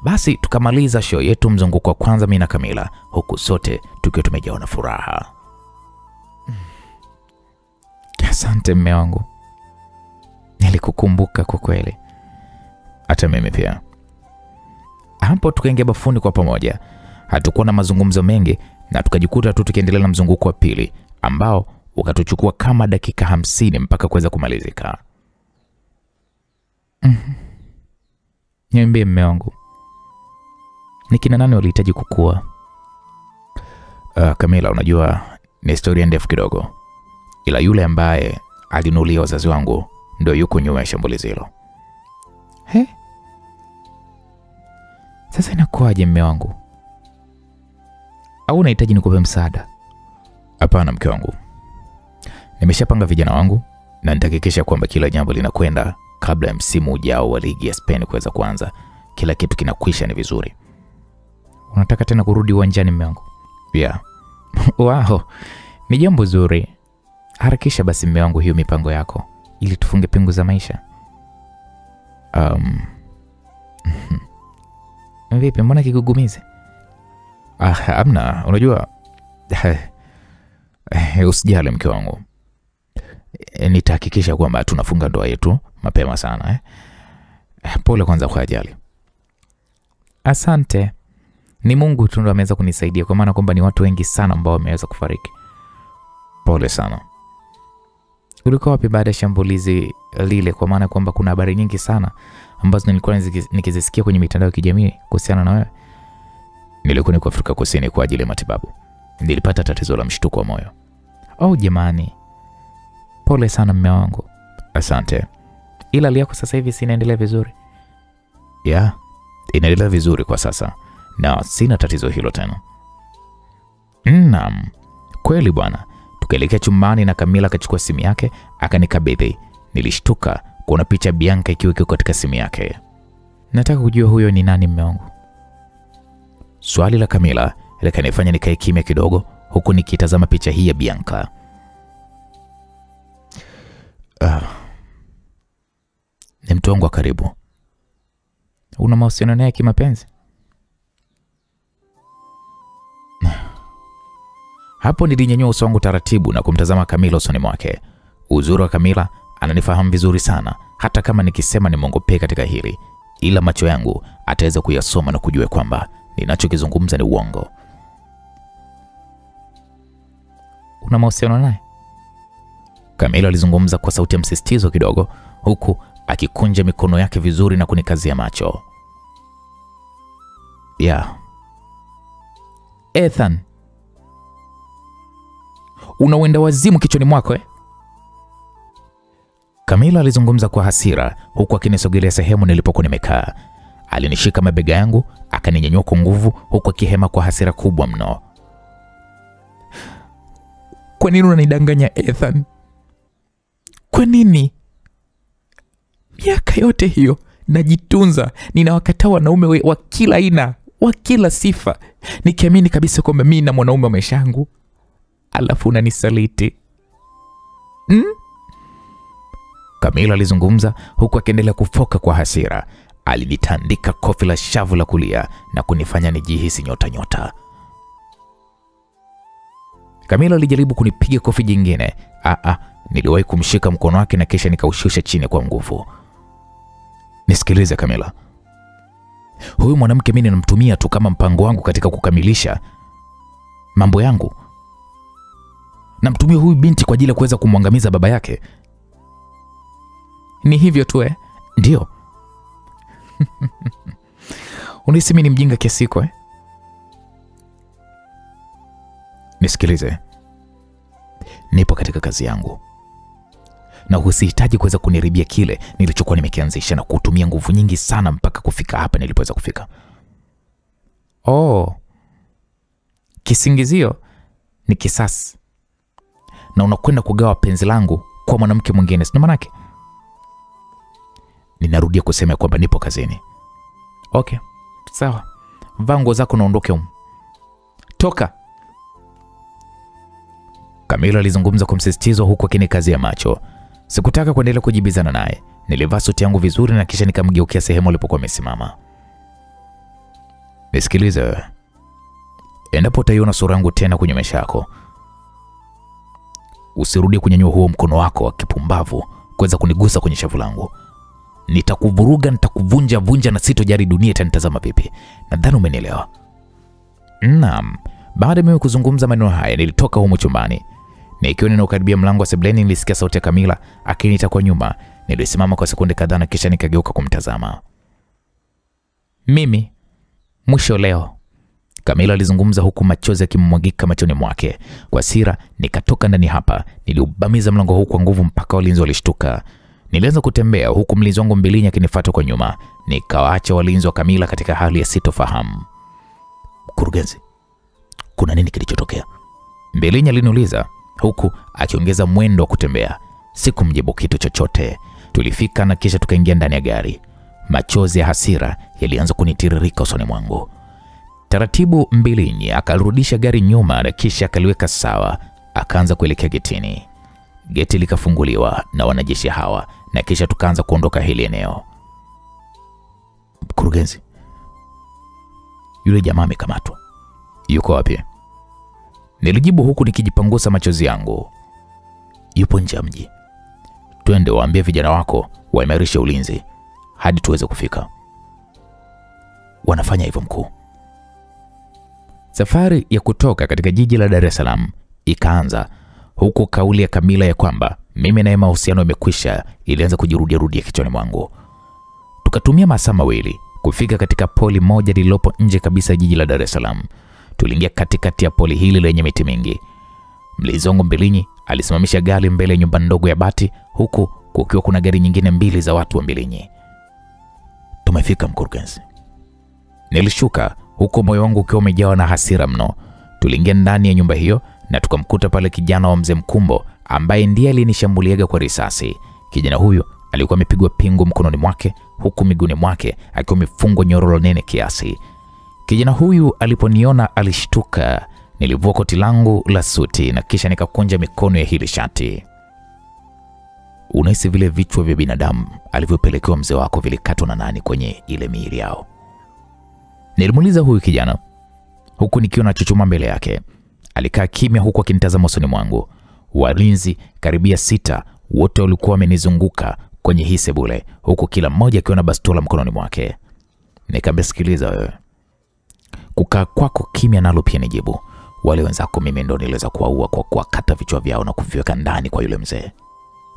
Basi tukamaliza show yetu mzunguko wa kwanza mimi na Kamila, huku sote tukiwa tumejawa na furaha. Asante mume wangu. Nilikukumbuka kwa kweli. Hata mimi pia. Hapo tukaingia bafuni kwa pamoja. Hatukuwa na mazungumzo mengi na tukajikuta tu tukiendelea na mzunguko wa pili ambao ukatuchukua kama dakika 50 mpaka kuweza kumalizika. Niambie mume wangu, ni kina nani walihitaji kukua? Kamila, unajua ni historia ndefu kidogo, ila yule ambaye alinulia wazazi wangu ndio yuko nyuma ya shambulizi hilo. Sasa inakuaje mume wangu? Au unahitaji nikupe msaada? Hapana mke wangu, nimeshapanga vijana wangu na nitahakikisha kwamba kila jambo linakwenda kabla ya msimu ujao wa ligi ya Spain kuweza kuanza. Kila kitu kinakwisha ni vizuri. Unataka tena kurudi uwanjani mume wangu? Yeah. Wow, ni jambo zuri. Harakisha basi mume wangu hiyo mipango yako ili tufunge pingu za maisha. Vipi, mbona kigugumize? Amna, unajua usijali mke wangu. Nitahakikisha kwamba tunafunga ndoa yetu mapema sana. Pole kwanza kwa ajali. Asante. Ni Mungu tu ndo ameweza kunisaidia, kwa maana kwamba ni watu wengi sana ambao wameweza kufariki. Pole sana. Ulikuwa wapi baada ya shambulizi lile? Kwa maana kwamba kuna habari nyingi sana ambazo nilikuwa nikizisikia kwenye mitandao ya kijamii kuhusiana na wewe. Nilikuwa niko Afrika Kusini kwa ajili ya matibabu. Nilipata tatizo la mshtuko wa moyo. Oh jamani. Pole sana mume wangu. Asante. Ila hali yako sasa hivi sinaendelea vizuri? Yeah, inaendelea vizuri kwa sasa na sina tatizo hilo tena. Naam. Kweli bwana. Tukaelekea chumbani na Kamila akachukua simu yake akanikabidhi. Nilishtuka kuona picha Bianca ikiwa katika simu yake. Nataka kujua huyo ni nani mume wangu? Swali la Kamila likanifanya nikae kimya kidogo huku nikitazama picha hii ya Bianca. Ni mtu wangu wa karibu. Una mahusiano naye kimapenzi? Hapo nilinyanyua uso wangu taratibu na kumtazama Kamila usoni mwake. Uzuri wa Kamila ananifahamu vizuri sana, hata kama nikisema nimwongopee katika hili, ila macho yangu ataweza kuyasoma na kujua kwamba ninachokizungumza ni uongo. Una mahusiano naye? Kamila alizungumza kwa sauti ya msisitizo kidogo huku akikunja mikono yake vizuri na kunikazia macho. Yeah. Ethan, unauenda wazimu kichwani mwako Kamila alizungumza kwa hasira huku akinisogelea sehemu nilipokuwa nimekaa. Alinishika mabega yangu akaninyanyua kwa nguvu huku akihema kwa hasira kubwa mno. Kwa nini unanidanganya Ethan? Kwa nini? Miaka yote hiyo najitunza, ninawakataa wanaume wa kila aina, wa kila sifa, nikiamini kabisa kwamba mimi na mwanaume wa maisha yangu, alafu unanisaliti. Kamila alizungumza huku akiendelea kufoka kwa hasira. Alinitandika kofi la shavu la kulia na kunifanya nijihisi nyota. Kamila alijaribu kunipiga kofi jingine. Niliwahi kumshika mkono wake na kisha nikaushusha chini kwa nguvu. Nisikilize Kamila. Huyu mwanamke mimi ninamtumia tu kama mpango wangu katika kukamilisha mambo yangu. Namtumia huyu binti kwa ajili ya kuweza kumwangamiza baba yake. Ni hivyo tu Ndio. Unahisi mimi ni mjinga kiasi hicho Nisikilize. Nipo katika kazi yangu. Na usihitaji kuweza kuniribia kile nilichokuwa nimekianzisha na kutumia nguvu nyingi sana mpaka kufika hapa nilipoweza kufika. Kisingizio ni kisasi. Na unakwenda kugawa penzi langu kwa mwanamke mwingine, sio manake? Ninarudia kusema kwamba nipo kazini. Okay, sawa. Vaa nguo zako na ondoke huko. Toka. Kamila alizungumza kwa msisitizo huku akinikazia macho. Sikutaka kuendelea kujibizana naye. Nilivaa suti yangu vizuri na kisha nikamgeukia sehemu alipokuwa amesimama. Nisikilize. Endapo utaiona sura yangu tena kwenye maisha yako, usirudie kunyanyua huo mkono wako wa kipumbavu kuweza kunigusa kwenye shavu langu. Nitakuvuruga, nitakuvunja na sitojali dunia itanitazama vipi. Nadhani umenielewa. Naam. Baada ya mimi kuzungumza maneno haya, nilitoka humo chumbani. Na ikiwa ninakaribia mlango wa sebuleni, nilisikia sauti ya Kamila akiniita kwa nyuma. Nilisimama kwa sekunde kadhaa na kisha nikageuka kumtazama. Mimi mwisho leo, Kamila alizungumza huku machozi yakimwagika machoni mwake. Kwa hasira nikatoka ndani hapa. Niliubamiza mlango huu kwa nguvu mpaka walinzi walishtuka. Nilianza kutembea huku mlinzi wangu Mbilinyi akinifuata kwa nyuma. Nikawaacha walinzi wa Kamila katika hali ya sitofahamu. Mkurugenzi, kuna nini kilichotokea? Mbilinyi aliniuliza huku akiongeza mwendo wa kutembea. Sikumjibu kitu chochote. Tulifika na kisha tukaingia ndani ya gari. Machozi ya hasira yalianza kunitiririka usoni mwangu. Taratibu Mbilinyi akarudisha gari nyuma na kisha akaliweka sawa. Akaanza kuelekea getini. Geti likafunguliwa na wanajeshi hawa na kisha tukaanza kuondoka hili eneo. Mkurugenzi, yule jamaa amekamatwa. Yuko wapi? Nilijibu huku nikijipangusa machozi yangu. Yupo nje ya mji. Twende waambie vijana wako waimarishe ulinzi hadi tuweze kufika. Wanafanya hivyo mkuu. Safari ya kutoka katika jiji la Dar es Salaam ikaanza, huku kauli ya Kamila ya kwamba mimi naye mahusiano yamekwisha ilianza kujirudia kichwani mwangu. Tukatumia masaa mawili kufika katika poli moja lililopo nje kabisa jiji la Dar es Salaam. Tuliingia katikati ya poli hili lenye miti mingi. Mlinzi wangu Mbilinyi alisimamisha gari mbele ya nyumba ndogo ya bati, huku kukiwa kuna gari nyingine mbili za watu wa Mbilinyi. Tumefika mkurugenzi. Nilishuka huku moyo wangu ukiwa umejawa na hasira mno. Tuliingia ndani ya nyumba hiyo na tukamkuta pale kijana wa mzee Mkumbo ambaye ndiye alinishambuliaga kwa risasi. Kijana huyo alikuwa amepigwa pingu mkononi mwake, huku miguuni mwake akiwa amefungwa nyororo nene kiasi. Kijana huyu aliponiona alishtuka. Nilivua koti langu la suti na kisha nikakunja mikono ya hili shati. Unahisi vile vichwa vya binadamu alivyopelekewa mzee wako vilikatwa na nani kwenye ile miili yao? Nilimuuliza huyu kijana huku nikiwa na chuchuma mbele yake. Alikaa kimya huku akinitazama usoni mwangu. Walinzi karibia 6 wote walikuwa wamenizunguka kwenye hii sebule, huku kila mmoja akiwa na bastola mkononi mwake. Nikamwambia, sikiliza wewe. Kukaa kwako kimya nalo pia nijibu. Wale wenzako mimi ndo niliweza kuwaua kwa kuwakata vichwa vyao na kuviweka ndani kwa yule mzee.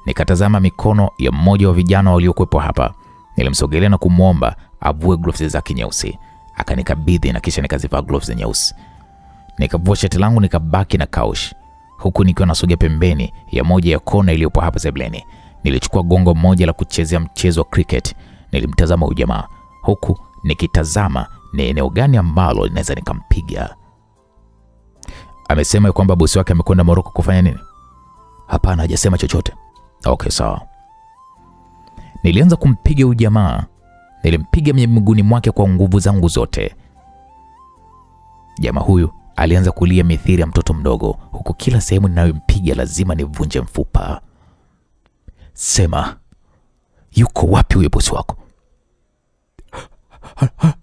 Nikatazama mikono ya mmoja wa vijana waliokuwepo hapa. Nilimsogelea na kumuomba avue gloves zake nyeusi. Akanikabidhi na kisha nikazivaa gloves nyeusi. Nikavua shati langu nikabaki na kaush, huku nikiwa nasogea pembeni ya moja ya kona iliyopo hapa sebuleni. Nilichukua gongo moja la kuchezea mchezo wa cricket. Nilimtazama huyu jamaa huku nikitazama ni eneo gani ambalo linaweza nikampiga. Amesema kwamba bosi wake amekwenda Morocco kufanya nini? Hapana, hajasema chochote. Okay, sawa. Nilianza kumpiga huyu jamaa. Nilimpiga miguuni mwake kwa nguvu zangu zote. Jamaa huyu alianza kulia mithili ya mtoto mdogo, huku kila sehemu ninayompiga lazima nivunje mfupa. Sema, yuko wapi huyo bosi wako?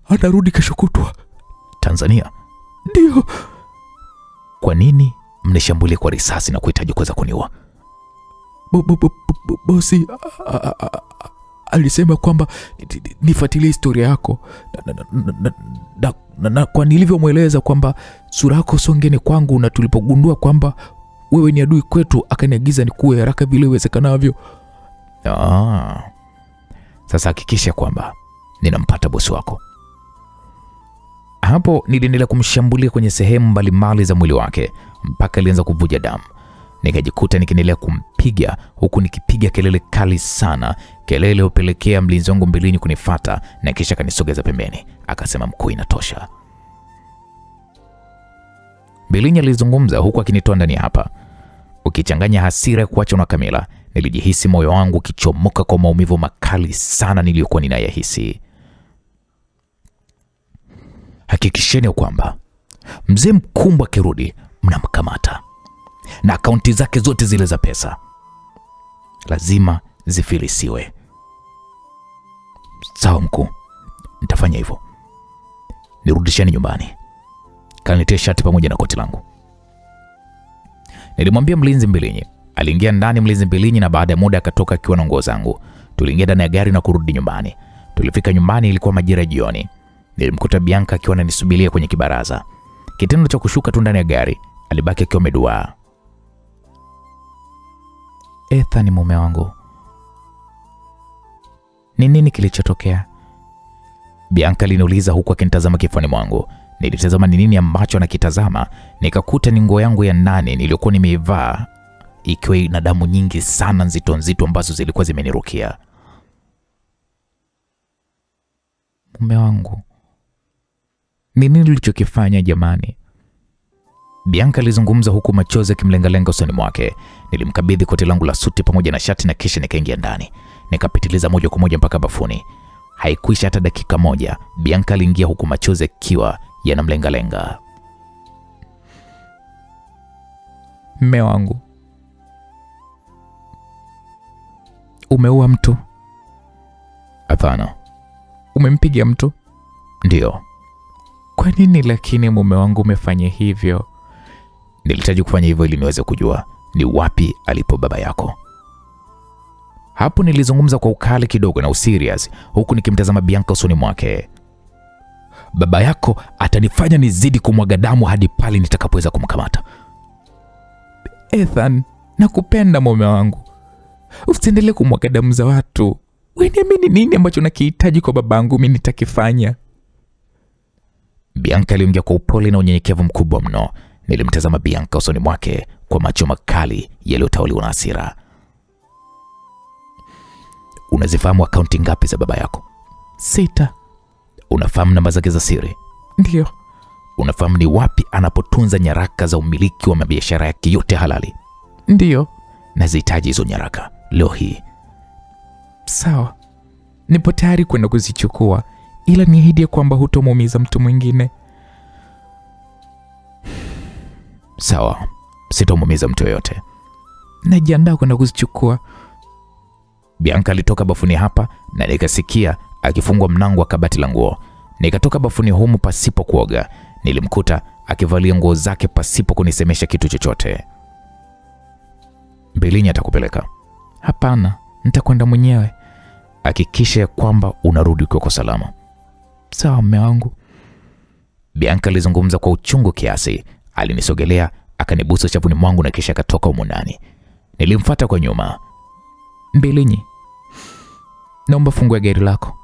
Anarudi kesho kutwa. Tanzania? Ndio. Kwa nini mnishambulia kwa risasi na kuhitaji kuweza kuniua? Bosi alisema kwamba nifuatilie historia yako na kwa nilivyomweleza kwamba sura yako sio ngeni kwangu, na tulipogundua kwamba wewe ni adui kwetu akaniagiza nikuwe haraka vile iwezekanavyo. Sasa hakikisha kwamba ninampata bosi wako. Hapo niliendelea kumshambulia kwenye sehemu mbalimbali za mwili wake mpaka alianza kuvuja damu. Nikajikuta nikiendelea kumpiga huku nikipiga kelele kali sana, kelele upelekea mlinzi wangu Mbilinyi kunifuata na kisha kanisogeza pembeni. Akasema, mkuu, inatosha. Mbilinyi alizungumza huku akinitoa ndani hapa. Ukichanganya hasira ya kuacha na Kamila, nilijihisi moyo wangu kichomoka kwa maumivu makali sana niliyokuwa ninayahisi. Hakikisheni kwamba mzee Mkumbwa kirudi mnamkamata, na akaunti zake zote zile za pesa lazima zifilisiwe. Sawa mkuu, nitafanya hivyo. Nirudisheni nyumbani. Kaniletee shati pamoja na koti langu. Nilimwambia mlinzi Mbilinyi. Aliingia ndani mlinzi Mbilinyi, na baada ya muda akatoka akiwa na nguo zangu. Tuliingia ndani ya gari na kurudi nyumbani. Tulifika nyumbani ilikuwa majira jioni. Nilimkuta Bianca akiwa ananisubiria kwenye kibaraza. Kitendo cha kushuka tu ndani ya gari, alibaki akiwa ameduaa. Ethan, mume wangu, ni nini kilichotokea? Bianca aliniuliza huku akinitazama kifuani mwangu. Nilitazama ni nini ambacho anakitazama, nikakuta ni nguo yangu ya ndani niliyokuwa nimeivaa ikiwa na damu nyingi sana nzito nzito ambazo zilikuwa zimenirukia. Mume wangu, ni nini ulichokifanya jamani? Bianca alizungumza huku machozi yakimlengalenga usoni mwake. Nilimkabidhi koti langu la suti pamoja na shati na kisha nikaingia ndani. Nikapitiliza moja kwa moja mpaka bafuni. Haikuisha hata dakika moja, Bianca aliingia huku machozi yakiwa yanamlengalenga. Mume wangu, umeua mtu? Hapana. Umempiga mtu? Ndio. Kwa nini lakini mume wangu umefanya hivyo? Nilihitaji kufanya hivyo ili niweze kujua ni wapi alipo baba yako. Hapo nilizungumza kwa ukali kidogo na userious huku nikimtazama Bianca usoni mwake. Baba yako atanifanya nizidi kumwaga damu hadi pale nitakapoweza kumkamata. Ethan, nakupenda mume wangu. Usiendelee kumwaga damu za watu. Uniamini nini ambacho nakihitaji kwa babangu mimi nitakifanya. Bianca aliongea kwa upole na unyenyekevu mkubwa mno. Nilimtazama Bianca usoni mwake kwa macho makali yaliyotawaliwa na hasira. Unazifahamu akaunti ngapi za baba yako? 6. Unafahamu namba zake za siri? Ndio. Unafahamu ni wapi anapotunza nyaraka za umiliki wa mabiashara yake yote halali? Ndio. Nazihitaji hizo nyaraka leo hii. Sawa. Nipo tayari kwenda kuzichukua, ila niahidi kwamba hutomuumiza mtu mwingine. Sawa. Sitomuumiza mtu yoyote. Najiandaa kwenda kuzichukua. Bianca alitoka bafuni hapa na nikasikia akifungwa mlango wa kabati la nguo. Nikatoka bafuni humu pasipo kuoga. Nilimkuta akivalia nguo zake pasipo kunisemesha kitu chochote. Mbilinyi atakupeleka? Hapana, nitakwenda mwenyewe. Hakikisha kwamba unarudi kwa salama. Sawa mume wangu. Bianca alizungumza kwa uchungu kiasi. Alinisogelea, akanibusu shavuni mwangu na kisha akatoka humo ndani. Nilimfuata kwa nyuma. Mbilinyi, naomba fungue gari lako.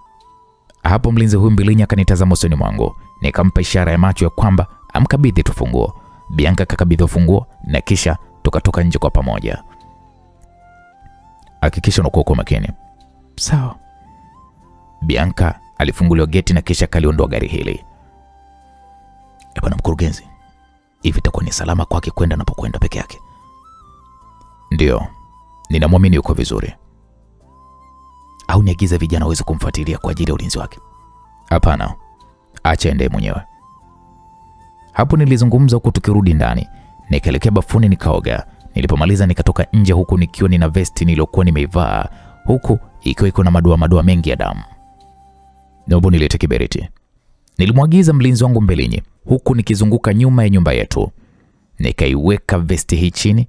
Hapo mlinzi huyu Mbilinyi akanitazama usoni mwangu. Nikampa ishara ya macho ya kwamba amkabidhi tu funguo. Bianca akakabidhi funguo na kisha tukatoka nje kwa pamoja. Hakikisha unakuwa kwa makini. Sawa. Bianca alifunguliwa geti na kisha kaliondoa gari hili. Bwana mkurugenzi, hivi itakuwa ni salama kwake kwenda anapokwenda peke yake? Ndio. Ninamwamini yuko vizuri. Au niagize vijana waweze kumfuatilia kwa ajili ya ulinzi wake? Hapana. Acha ende mwenyewe. Hapo nilizungumza huku tukirudi ndani. Nikaelekea bafuni nikaoga. Nilipomaliza nikatoka nje huku nikiwa nina vesti niliyokuwa nimeivaa huku ikiwa iko na madoa mengi ya damu. Naomba nilete kiberiti. Nilimwagiza mlinzi wangu Mbilinyi huku nikizunguka nyuma ya nyumba yetu. Nikaiweka vesti hii chini.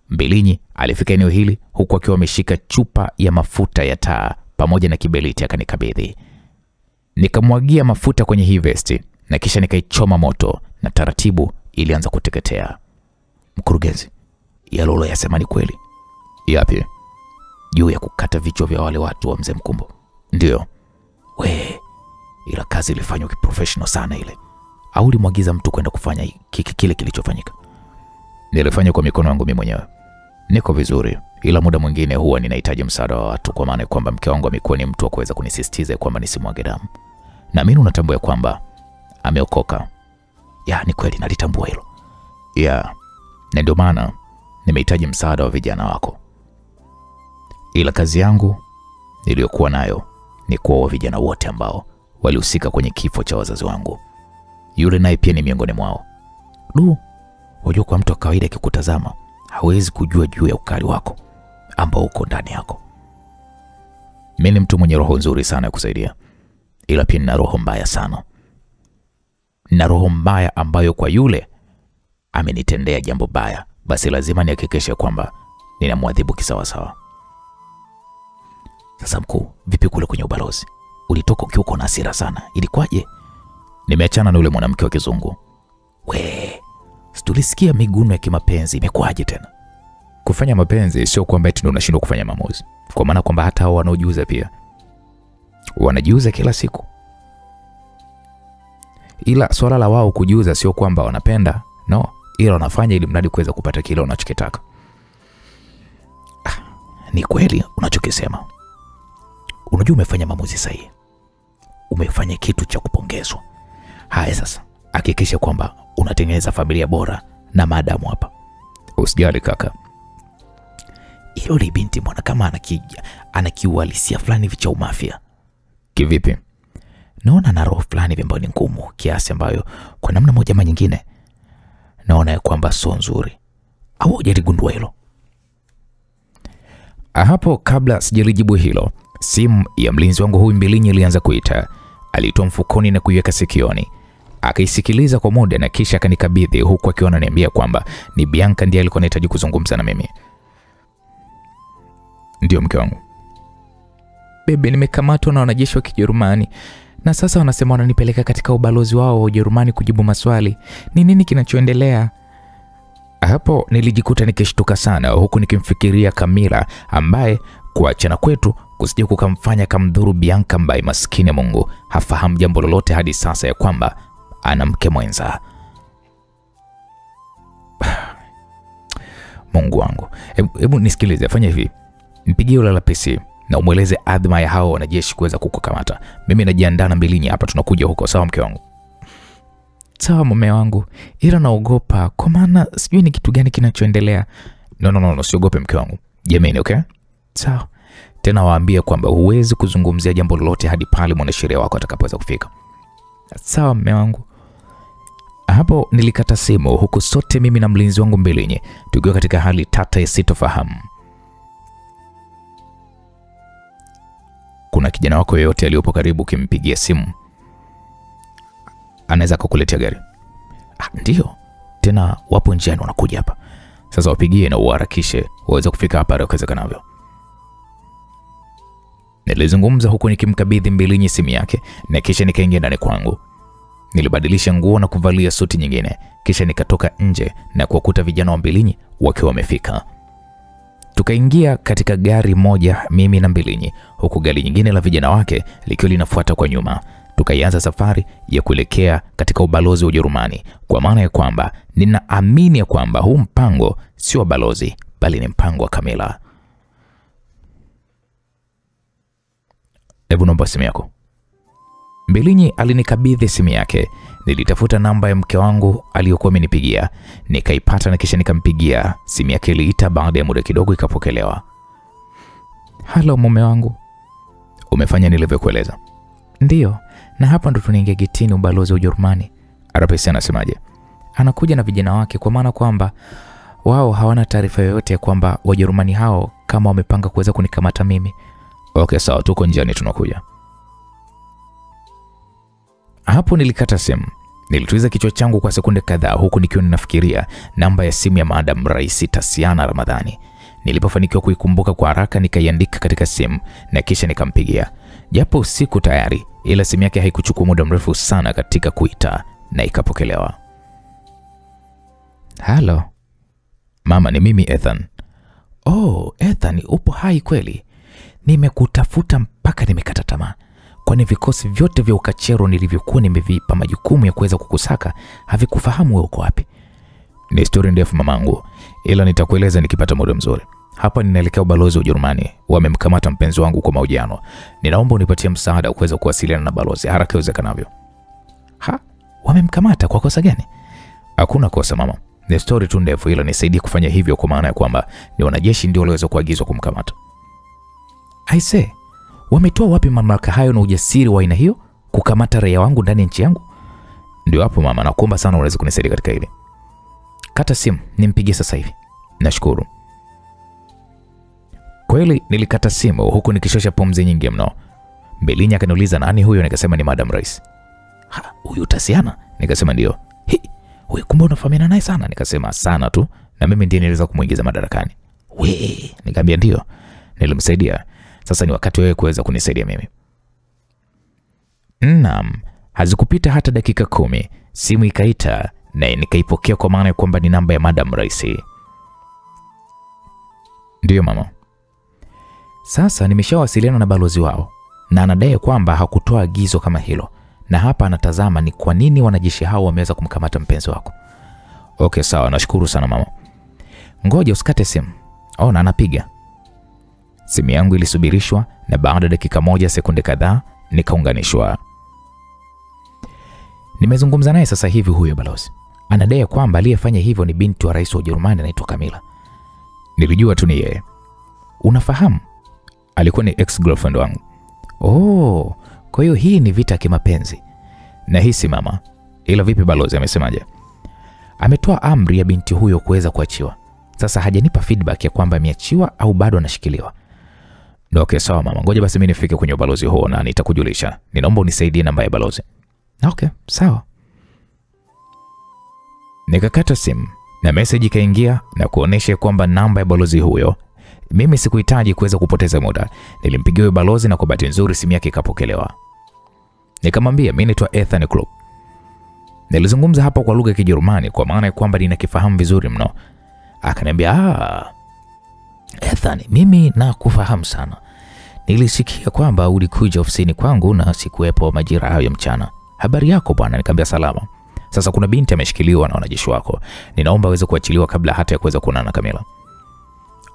Mbilinyi alifika eneo hili huku akiwa ameshika chupa ya mafuta ya taa pamoja na kiberiti akanikabidhi. Nikamwagia mafuta kwenye hii vesti na kisha nikaichoma moto na taratibu ilianza kuteketea. Mkurugenzi, yalo yasema ni kweli? Yapi? Juu ya kukata vichwa vya wale watu wa Mzee Mkumbo. Ndio. Ila kazi ilifanywa kiprofessional sana ile. Au ulimwagiza mtu kwenda kufanya kile kilichofanyika? Nilifanya kwa mikono yangu mimi mwenyewe. Niko vizuri, ila muda mwingine huwa ninahitaji msaada wa watu, kwa maana kwamba mke wangu amekuwa ni mtu wa kuweza kunisisitiza kwamba nisimwage damu. Na mimi unatambua kwamba ameokoka. Ni kweli nalitambua hilo. Na ndio maana nimehitaji msaada wa vijana wako. Ila kazi yangu niliyokuwa nayo ni kuwa vijana wote ambao walihusika kwenye kifo cha wazazi wangu. Yule naye pia ni miongoni mwao. Unajua kwa mtu wa kawaida akikutazama hawezi kujua juu ya ukali wako ambao uko ndani yako. Mimi ni mtu mwenye roho nzuri sana ya kusaidia. Ila pia nina roho mbaya sana. Na roho mbaya ambayo kwa yule amenitendea jambo baya, basi lazima nihakikishe kwamba ninamwadhibu kisawasawa. Sasa mkuu, vipi kule kwenye ubalozi? Ulitoka ukiwa na hasira sana. Ilikuwaje? Nimeachana na yule mwanamke wa kizungu. Tulisikia miguno ya kimapenzi, imekuwaje tena? Kufanya mapenzi sio kwamba eti ndio unashindwa kufanya maamuzi. Kwa maana kwamba hata hao wanaojiuza pia wanajiuza kila siku. Ila swala la wao kujiuza sio kwamba wanapenda, no, ila wanafanya ili mradi kuweza kupata kile wanachokitaka. Ni kweli unachokisema. Unajua umefanya maamuzi sahihi. Umefanya kitu cha kupongezwa. Haya sasa, hakikisha kwamba unatengeneza familia bora na maadamu hapa. Usijali kaka. Hilo li binti mbona kama anakiuhalisia fulani vicha umafia. Kivipi? Naona na roho fulani ambayo ni ngumu kiasi ambayo kwa namna moja ama nyingine naona kwamba sio nzuri. Au hujaligundua hilo? Hapo kabla sijalijibu hilo, simu ya mlinzi wangu huyu Mbilinyi ilianza kuita. Alitoa mfukoni na kuiweka sikioni. Akaisikiliza kwa muda na kisha akanikabidhi huku akiwa ananiambia kwamba ni Bianca ndiye alikuwa anahitaji kuzungumza na mimi. Ndio mke wangu. Bebe, nimekamatwa na wanajeshi wa Kijerumani na sasa wanasema wananipeleka katika ubalozi wao wa Ujerumani kujibu maswali. Ni nini kinachoendelea? Hapo nilijikuta nikishtuka sana huku nikimfikiria Kamila ambaye kuachana kwetu kusije kukamfanya kamdhuru Bianca ambaye maskini Mungu hafahamu jambo lolote hadi sasa ya kwamba ana mke mwenza. Mungu wangu. Hebu nisikilize, fanya hivi. Mpigie yule la PC na umweleze adhma ya hao wanajeshi kuweza kukukamata. Mimi najiandaa na Mbilinyi hapa, tunakuja huko, sawa mke wangu? Sawa mume wangu. Ila naogopa kwa maana sijui ni kitu gani kinachoendelea. No, usiogope mke wangu. Jamani, okay? Sawa. Tena waambie kwamba huwezi kuzungumzia jambo lolote hadi pale mwanasheria wako atakapoweza kufika. Sawa mume wangu. Hapo nilikata simu huku sote mimi na mlinzi wangu Mbilinyi tukiwa katika hali tata ya sitofahamu. Kuna kijana wako yeyote aliyopo karibu kimpigia simu anaweza kukuletea gari? Ndio. Tena wapo njiani wanakuja hapa. Sasa wapigie na uharakishe waweze kufika hapa haraka iwezekanavyo. Nilizungumza huku nikimkabidhi Mbilinyi simu yake na kisha nikaingia ndani kwangu. Nilibadilisha nguo na kuvalia suti nyingine, kisha nikatoka nje na kuwakuta vijana wa Mbilinyi wakiwa wamefika. Tukaingia katika gari moja mimi na Mbilinyi, huku gari nyingine la vijana wake likiwa linafuata kwa nyuma. Tukaianza safari ya kuelekea katika ubalozi wa Ujerumani, kwa maana ya kwamba ninaamini ya kwamba huu mpango sio wa balozi bali ni mpango wa Kamila. Hebu naomba simu yako. Mbilinyi alinikabidhi simu yake. Nilitafuta namba ya mke wangu aliyokuwa amenipigia, nikaipata na kisha nikampigia. Simu yake iliita, baada ya muda kidogo ikapokelewa. Halo mume wangu. Umefanya nilivyokueleza? Ndio, na hapa ndo tunaingia getini ubalozi wa Ujerumani. RPC anasemaje? Anakuja na vijana wake, kwa maana kwamba wao hawana taarifa yoyote ya kwamba Wajerumani hao kama wamepanga kuweza kunikamata mimi. Okay, sawa, tuko njiani tunakuja. Hapo nilikata simu. Nilituliza kichwa changu kwa sekunde kadhaa huku nikiwa ninafikiria namba ya simu ya Madam Rais Tasiana Ramadhani. Nilipofanikiwa kuikumbuka kwa haraka, nikaiandika katika simu na kisha nikampigia. Japo usiku tayari, ila simu yake haikuchukua muda mrefu sana katika kuita na ikapokelewa. Halo. Mama, ni mimi Ethan. Oh, Ethan, upo hai kweli? Nimekutafuta mpaka nimekata tamaa. Kwani vikosi vyote vya ukachero nilivyokuwa nimevipa majukumu ya kuweza kukusaka havikufahamu wewe uko wapi? Ni story ndefu mamangu, ila nitakueleza nikipata muda mzuri. Hapa ninaelekea ubalozi wa Ujerumani. Wamemkamata mpenzi wangu kwa mahojiano. Ninaomba unipatie msaada wa kuweza kuwasiliana na balozi haraka iwezekanavyo. Ha? Wamemkamata kwa kosa gani? Hakuna kosa mama. Ni story tu ndefu, ila nisaidie kufanya hivyo kwa maana ya kwamba ni wanajeshi ndio waliweza kuagizwa kumkamata. Aise, wametoa wapi mamlaka hayo na ujasiri wa aina hiyo kukamata raia wangu ndani ya nchi yangu? Ndio hapo mama, nakuomba sana unaweza kunisaidia katika hili. Kata simu, nimpigie sasa hivi. Nashukuru. Kweli nilikata simu huku nikishosha pumzi nyingi mno. Mbelinya akaniuliza nani huyo, nikasema ni Madam Rais. Ha, huyu Tasiana? Nikasema ndio. Wewe kumbe unafahamiana naye sana? Nikasema sana tu, na mimi ndiye niliweza kumuingiza madarakani. We, nikamwambia ndio. Nilimsaidia. Sasa ni wakati wewe kuweza kunisaidia mimi. Naam, hazikupita hata dakika 10, simu ikaita na nikaipokea kwa maana kwamba ni namba ya Madam Rais. Ndio mama. Sasa nimeshawasiliana na balozi wao na anadai kwamba hakutoa agizo kama hilo. Na hapa anatazama ni kwa nini wanajeshi hao wameweza kumkamata mpenzi wako. Okay, sawa, nashukuru sana mama. Ngoja usikate simu. Na anapiga. Simu yangu ilisubirishwa na baada ya dakika 1 sekunde kadhaa nikaunganishwa. Nimezungumza naye sasa hivi huyo balozi. Anadai kwamba aliyefanya hivyo ni binti wa rais wa Ujerumani anaitwa Camilla. Nilijua tu ni yeye. Unafahamu? Alikuwa ni ex-girlfriend wangu. Oh, kwa hiyo hii ni vita kimapenzi. Na hisi mama. Ila vipi balozi amesemaje? Ametoa amri ya binti huyo kuweza kuachiwa. Sasa hajanipa feedback ya kwamba ameachiwa au bado anashikiliwa. Okay, sawa mama. Ngoja basi mimi nifike kwenye balozi huo na nitakujulisha. Ninaomba unisaidie namba ya balozi. Okay, sawa. Nikakata simu na message ikaingia na kuonesha kwamba namba ya balozi huyo. Mimi sikuhitaji kuweza kupoteza muda. Nilimpigia huyo balozi na kwa bahati nzuri simu yake ikapokelewa. Nikamwambia mimi naitwa Ethan Klub. Nilizungumza hapa kwa lugha ya Kijerumani kwa maana ya kwamba ninakifahamu vizuri mno. Akaniambia, Ethan, mimi nakufahamu sana. Nilisikia kwamba ulikuja ofisini kwangu na sikuwepo majira hayo ya mchana. Habari yako bwana? Nikamwambia salama. Sasa kuna binti ameshikiliwa na wanajeshi wako. Ninaomba aweze kuachiliwa kabla hata ya kuweza kuonana na Camilla.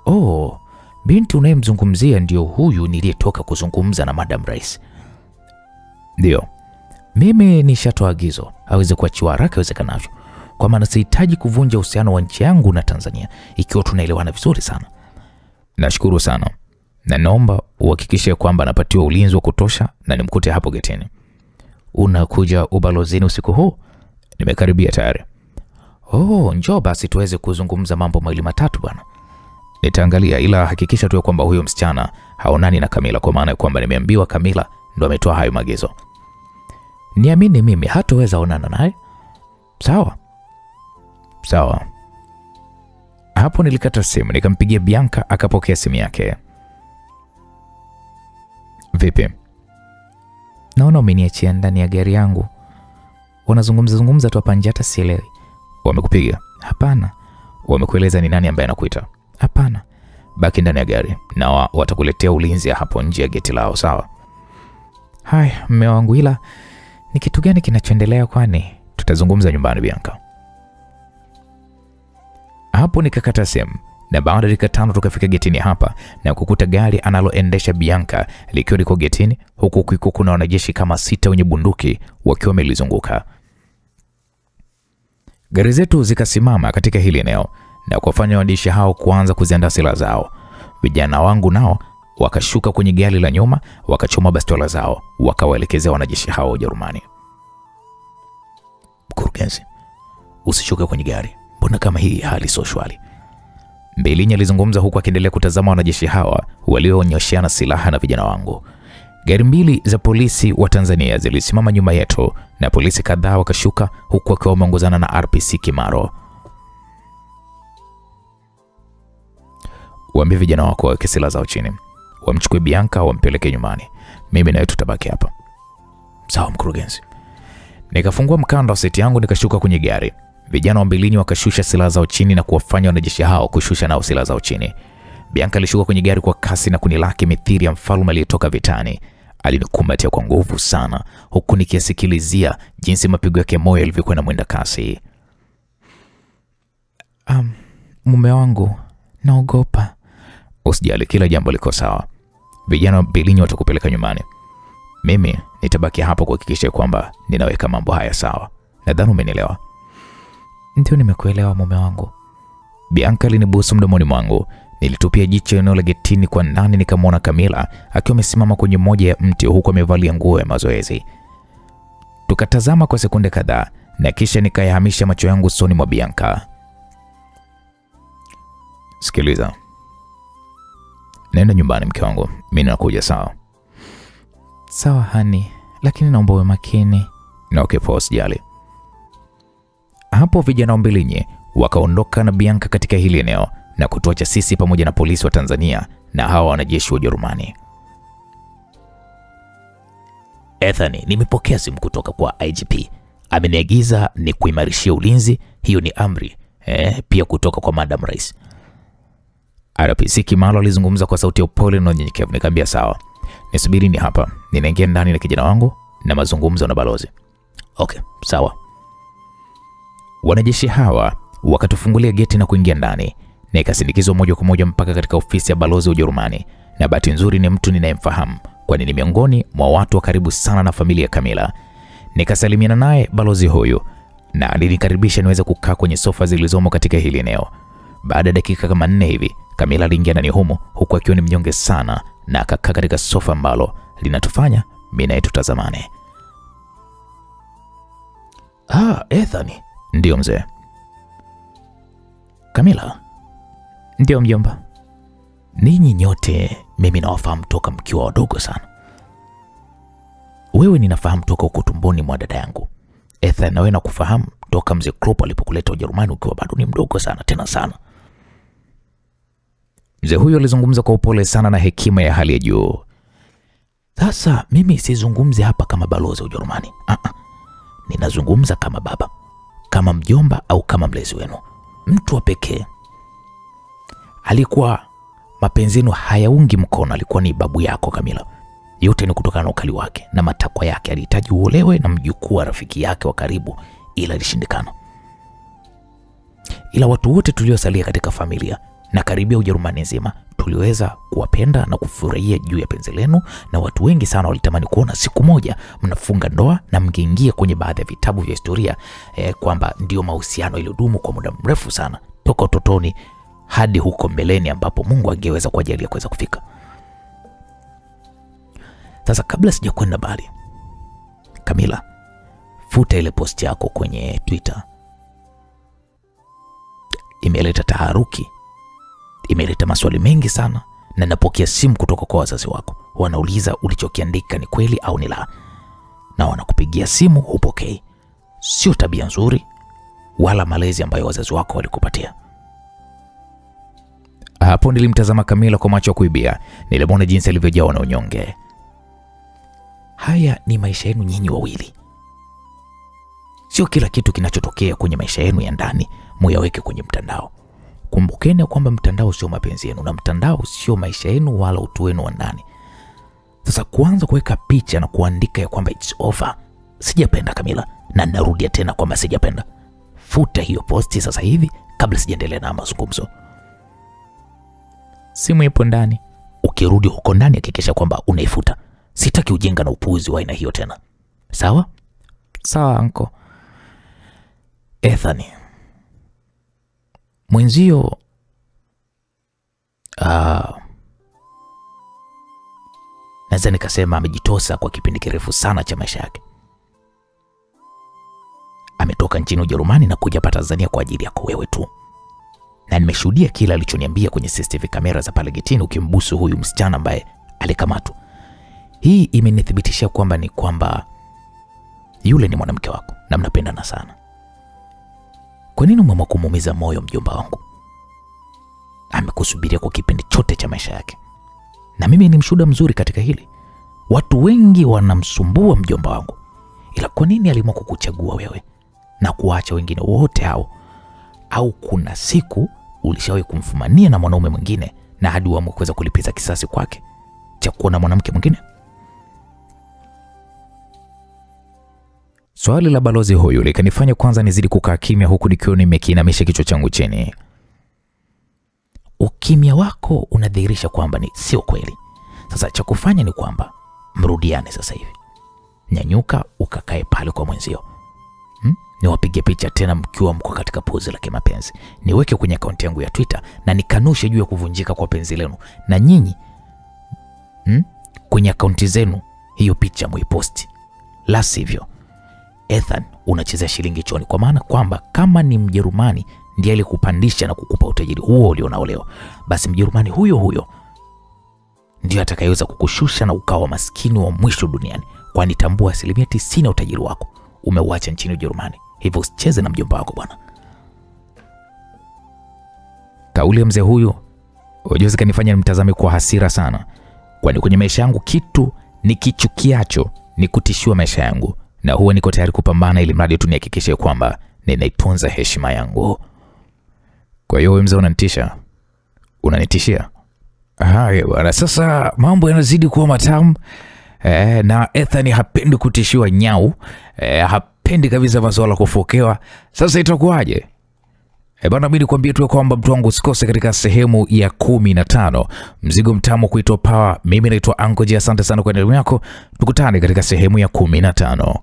Oh, binti unayemzungumzia ndio huyu niliyetoka kuzungumza na Madam Rais. Ndio. Mimi nishatoa agizo aweze kuachiwa haraka iwezekanavyo. Kwa maana sihitaji kuvunja uhusiano wa nchi yangu na Tanzania ikiwa tunaelewana vizuri sana. Nashukuru sana. Na naomba uhakikishe kwamba anapatiwa ulinzi wa kutosha na nimkute hapo getini. Unakuja ubalozini usiku huu? Nimekaribia tayari. Oh, njoo basi tuweze kuzungumza mambo mawili matatu bwana. Nitaangalia, ila hakikisha tu kwamba huyo msichana haonani na Camilla kwa maana kwamba nimeambiwa Camilla ndo ametoa hayo maagizo. Niamini mimi hataweza onana naye. Sawa. Sawa. Hapo nilikata simu nikampigia Bianca akapokea simu yake. Vipi? Naona umeniachia ndani ya gari yangu. Wanazungumza tu hapa nje hata sielewi. Wamekupiga? Hapana. Wamekueleza ni nani ambaye anakuita? Hapana. Baki ndani ya gari na watakuletea ulinzi hapo nje ya geti lao, sawa? Haya, mume wangu, ila ni kitu gani kinachoendelea kwani? Tutazungumza nyumbani Bianca. Hapo nikakata simu na baada ya dakika 5 tukafika getini hapa na kukuta gari analoendesha Bianca likiwa liko getini, huku kukiwa kuna wanajeshi kama 6 wenye bunduki wakiwa wamelizunguka. Gari zetu zikasimama katika hili eneo na kuwafanya wanajeshi hao kuanza kuziandaa silaha zao. Vijana wangu nao wakashuka kwenye gari la nyuma, wakachoma bastola zao, wakawaelekezea wanajeshi hao wa Ujerumani. Mkurugenzi, usishuke kwenye gari. Mbona kama hii hali sio shwari? Mbelinya alizungumza huku akiendelea kutazama wanajeshi hawa walioonyeshana silaha na vijana wangu. Gari 2 za polisi wa Tanzania zilisimama nyuma yetu na polisi kadhaa wakashuka huku wakiwa wameongozana na RPC Kimaro. Waambie vijana wako waweke silaha zao chini. Wamchukue Bianca wampeleke nyumbani. Mimi na wewe tutabaki hapa. Sawa mkurugenzi. Nikafungua mkanda wa seti yangu nikashuka kwenye gari. Vijana wa Mbilinyi wakashusha silaha zao chini na kuwafanya wanajeshi hao kushusha nao silaha zao chini. Bianca alishuka kwenye gari kwa kasi na kunilaki mithili ya mfalme aliyetoka vitani. Alinikumbatia kwa nguvu sana huku nikisikilizia jinsi mapigo yake moyo yalivyokuwa na mwenda kasi. Mume wangu, naogopa. Usijali, kila jambo liko sawa. Vijana wa Mbilinyi watakupeleka nyumbani. Mimi nitabaki hapo kuhakikisha kwamba ninaweka mambo haya sawa. Nadhani umenielewa. Ndio, nimekuelewa mume wangu. Bianca alinibusu mdomoni mwangu. Nilitupia jicho eneo la getini kwa ndani nikamwona Camilla akiwa amesimama kwenye moja ya mti huku amevalia nguo ya mazoezi. Tukatazama kwa sekunde kadhaa na kisha nikayahamisha macho yangu usoni mwa Bianca. Sikiliza. Nenda nyumbani mke wangu. Mimi nakuja sawa. Sawa hani, lakini naomba uwe makini. Na okay, poa, usijali. Hapo vijana wa Mbilinyi wakaondoka na Bianca katika hili eneo na kutuacha sisi pamoja na polisi wa Tanzania na hawa wanajeshi wa Ujerumani. Ethani, nimepokea simu kutoka kwa IGP. Ameniagiza ni kuimarishia ulinzi, hiyo ni amri. Pia kutoka kwa Madam Rais. RPC Kimalo alizungumza kwa sauti ya upole na unyenyekevu. Nikamwambia sawa. Nisubiri ni hapa. Ninaingia ndani na kijana wangu na mazungumzo na balozi. Okay, sawa. Wanajeshi hawa wakatufungulia geti na kuingia ndani. Na ikasindikizwa moja kwa moja mpaka katika ofisi ya balozi wa Ujerumani. Na bahati nzuri ni mtu ninayemfahamu, kwani ni miongoni mwa watu wa karibu sana na familia ya Camilla. Nikasalimiana naye balozi huyu na alinikaribisha niweze kukaa kwenye sofa zilizomo katika hili eneo. Baada ya dakika kama 4 hivi, Camilla aliingia ndani humo huku akiwa ni mnyonge sana na akakaa katika sofa ambalo linatufanya mimi naye tutazamane. Ethani. Ndio mzee. Camilla. Ndio mjomba. Ninyi nyote mimi nawafahamu toka mkiwa wadogo sana. Wewe ninafahamu toka huko tumboni mwa dada yangu. Ethani, na wewe nakufahamu toka mzee Klopp alipokuleta Ujerumani ukiwa bado ni mdogo sana, tena sana. Mzee huyo alizungumza kwa upole sana na hekima ya hali ya juu. Sasa mimi sizungumzi hapa kama balozi wa Ujerumani. Ninazungumza kama baba, kama mjomba au kama mlezi wenu. Mtu wa pekee. Alikuwa mapenzi yenu hayaungi mkono, alikuwa ni babu yako Camilla. Yote ni kutokana na ukali wake na matakwa yake. Alihitaji uolewe na mjukuu wa rafiki yake wa karibu, ila ilishindikana. Ila watu wote tuliosalia katika familia na karibia Ujerumani nzima tuliweza kuwapenda na kufurahia juu ya penzi lenu, na watu wengi sana walitamani kuona siku moja mnafunga ndoa na mngeingia kwenye baadhi ya vitabu vya historia kwamba ndio mahusiano iliyodumu kwa muda mrefu sana toka utotoni hadi huko mbeleni ambapo Mungu angeweza kujalia kuweza kufika. Sasa kabla sijakwenda mbali, Camilla, futa ile post yako kwenye Twitter. Imeleta taharuki, imeleta maswali mengi sana, na napokea simu kutoka kwa wazazi wako. Wanauliza ulichokiandika ni kweli au ni la, na wanakupigia simu hupokei. Sio tabia nzuri wala malezi ambayo wazazi wako walikupatia. Hapo nilimtazama Camilla kwa macho ya kuibia. Nilimwona jinsi alivyojawa na unyonge. Haya ni maisha yenu nyinyi wawili. Sio kila kitu kinachotokea kwenye maisha yenu ya ndani muyaweke kwenye mtandao. Kumbukeni kwamba mtandao sio mapenzi yenu na mtandao sio maisha yenu wala utu wenu wa ndani. Sasa kuanza kuweka picha na kuandika ya kwamba it's over, sijapenda Camilla, na narudia tena kwamba sijapenda. Futa hiyo posti sasa hivi kabla sijaendelea na mazungumzo. Simu ipo ndani. Ukirudi huko ndani hakikisha kwamba unaifuta. Sitaki ujinga na upuuzi wa aina hiyo tena. Sawa? Sawa anko. Ethani, mwenzio naweza nikasema amejitosa kwa kipindi kirefu sana cha maisha yake. Ametoka nchini Ujerumani na kuja hapa Tanzania kwa ajili yako wewe tu. Na nimeshuhudia kila alichoniambia kwenye CCTV kamera za pale getini ukimbusu huyu msichana ambaye alikamatwa. Hii imenithibitishia kwamba yule ni mwanamke wako na mnapendana sana. Kwa nini umeamua kumuumiza moyo mjomba wangu? amekusubiria kwa kipindi chote cha maisha yake. Na mimi ni mshuhuda mzuri katika hili. Watu wengi wanamsumbua mjomba wangu. Ila kwa nini aliamua kukuchagua wewe na kuacha wengine wote hao? Au kuna siku ulishawahi kumfumania na mwanaume mwingine na hadi uamue kuweza kulipiza kisasi kwake cha kuona mwanamke mwingine? Swali la balozi huyu likanifanya kwanza nizidi kukaa kimya, huku nikiwa nimekiinamisha kichwa changu chini. Ukimya wako unadhihirisha kwamba ni sio kweli. Sasa cha kufanya ni kwamba mrudiane sasa hivi. Nyanyuka ukakae pale kwa mwenzio. Niwapige picha tena mkiwa mko katika pose la kimapenzi. Niweke kwenye akaunti yangu ya Twitter na nikanushe juu ya kuvunjika kwa penzi lenu. Na nyinyi kwenye akaunti zenu hiyo picha muiposti. La sivyo, Ethan unachezea shilingi choni, kwa maana kwamba kama ni Mjerumani ndiye alikupandisha na kukupa utajiri huo ulionao leo, basi Mjerumani huyo huyo ndiye atakayeweza kukushusha na ukawa maskini wa mwisho duniani, kwani tambua 90% ya utajiri wako umeuacha nchini Ujerumani. Hivyo usicheze na mjomba wako bwana. Kauli ya mzee huyu ujuzi kanifanya nimtazame kwa hasira sana, kwani kwenye maisha yangu kitu nikichukiacho ni kutishiwa maisha yangu, na huwa niko tayari kupambana ili mradi tu nihakikishe kwamba ninaitunza heshima yangu. Kwa hiyo wewe mzee unanitisha? Unanitishia? Haya bwana, sasa mambo yanazidi kuwa matamu. Na Ethan hapendi kutishiwa nyau. Hapendi kabisa masuala kufokewa. Sasa itakuwaje? Bwana, mimi nikwambie tu kwamba mtu wangu usikose katika sehemu ya 15 mzigo mtamu kuitwa Power. Mimi naitwa Uncle J. Asante sana kwa elimu yako. Tukutane katika sehemu ya 15.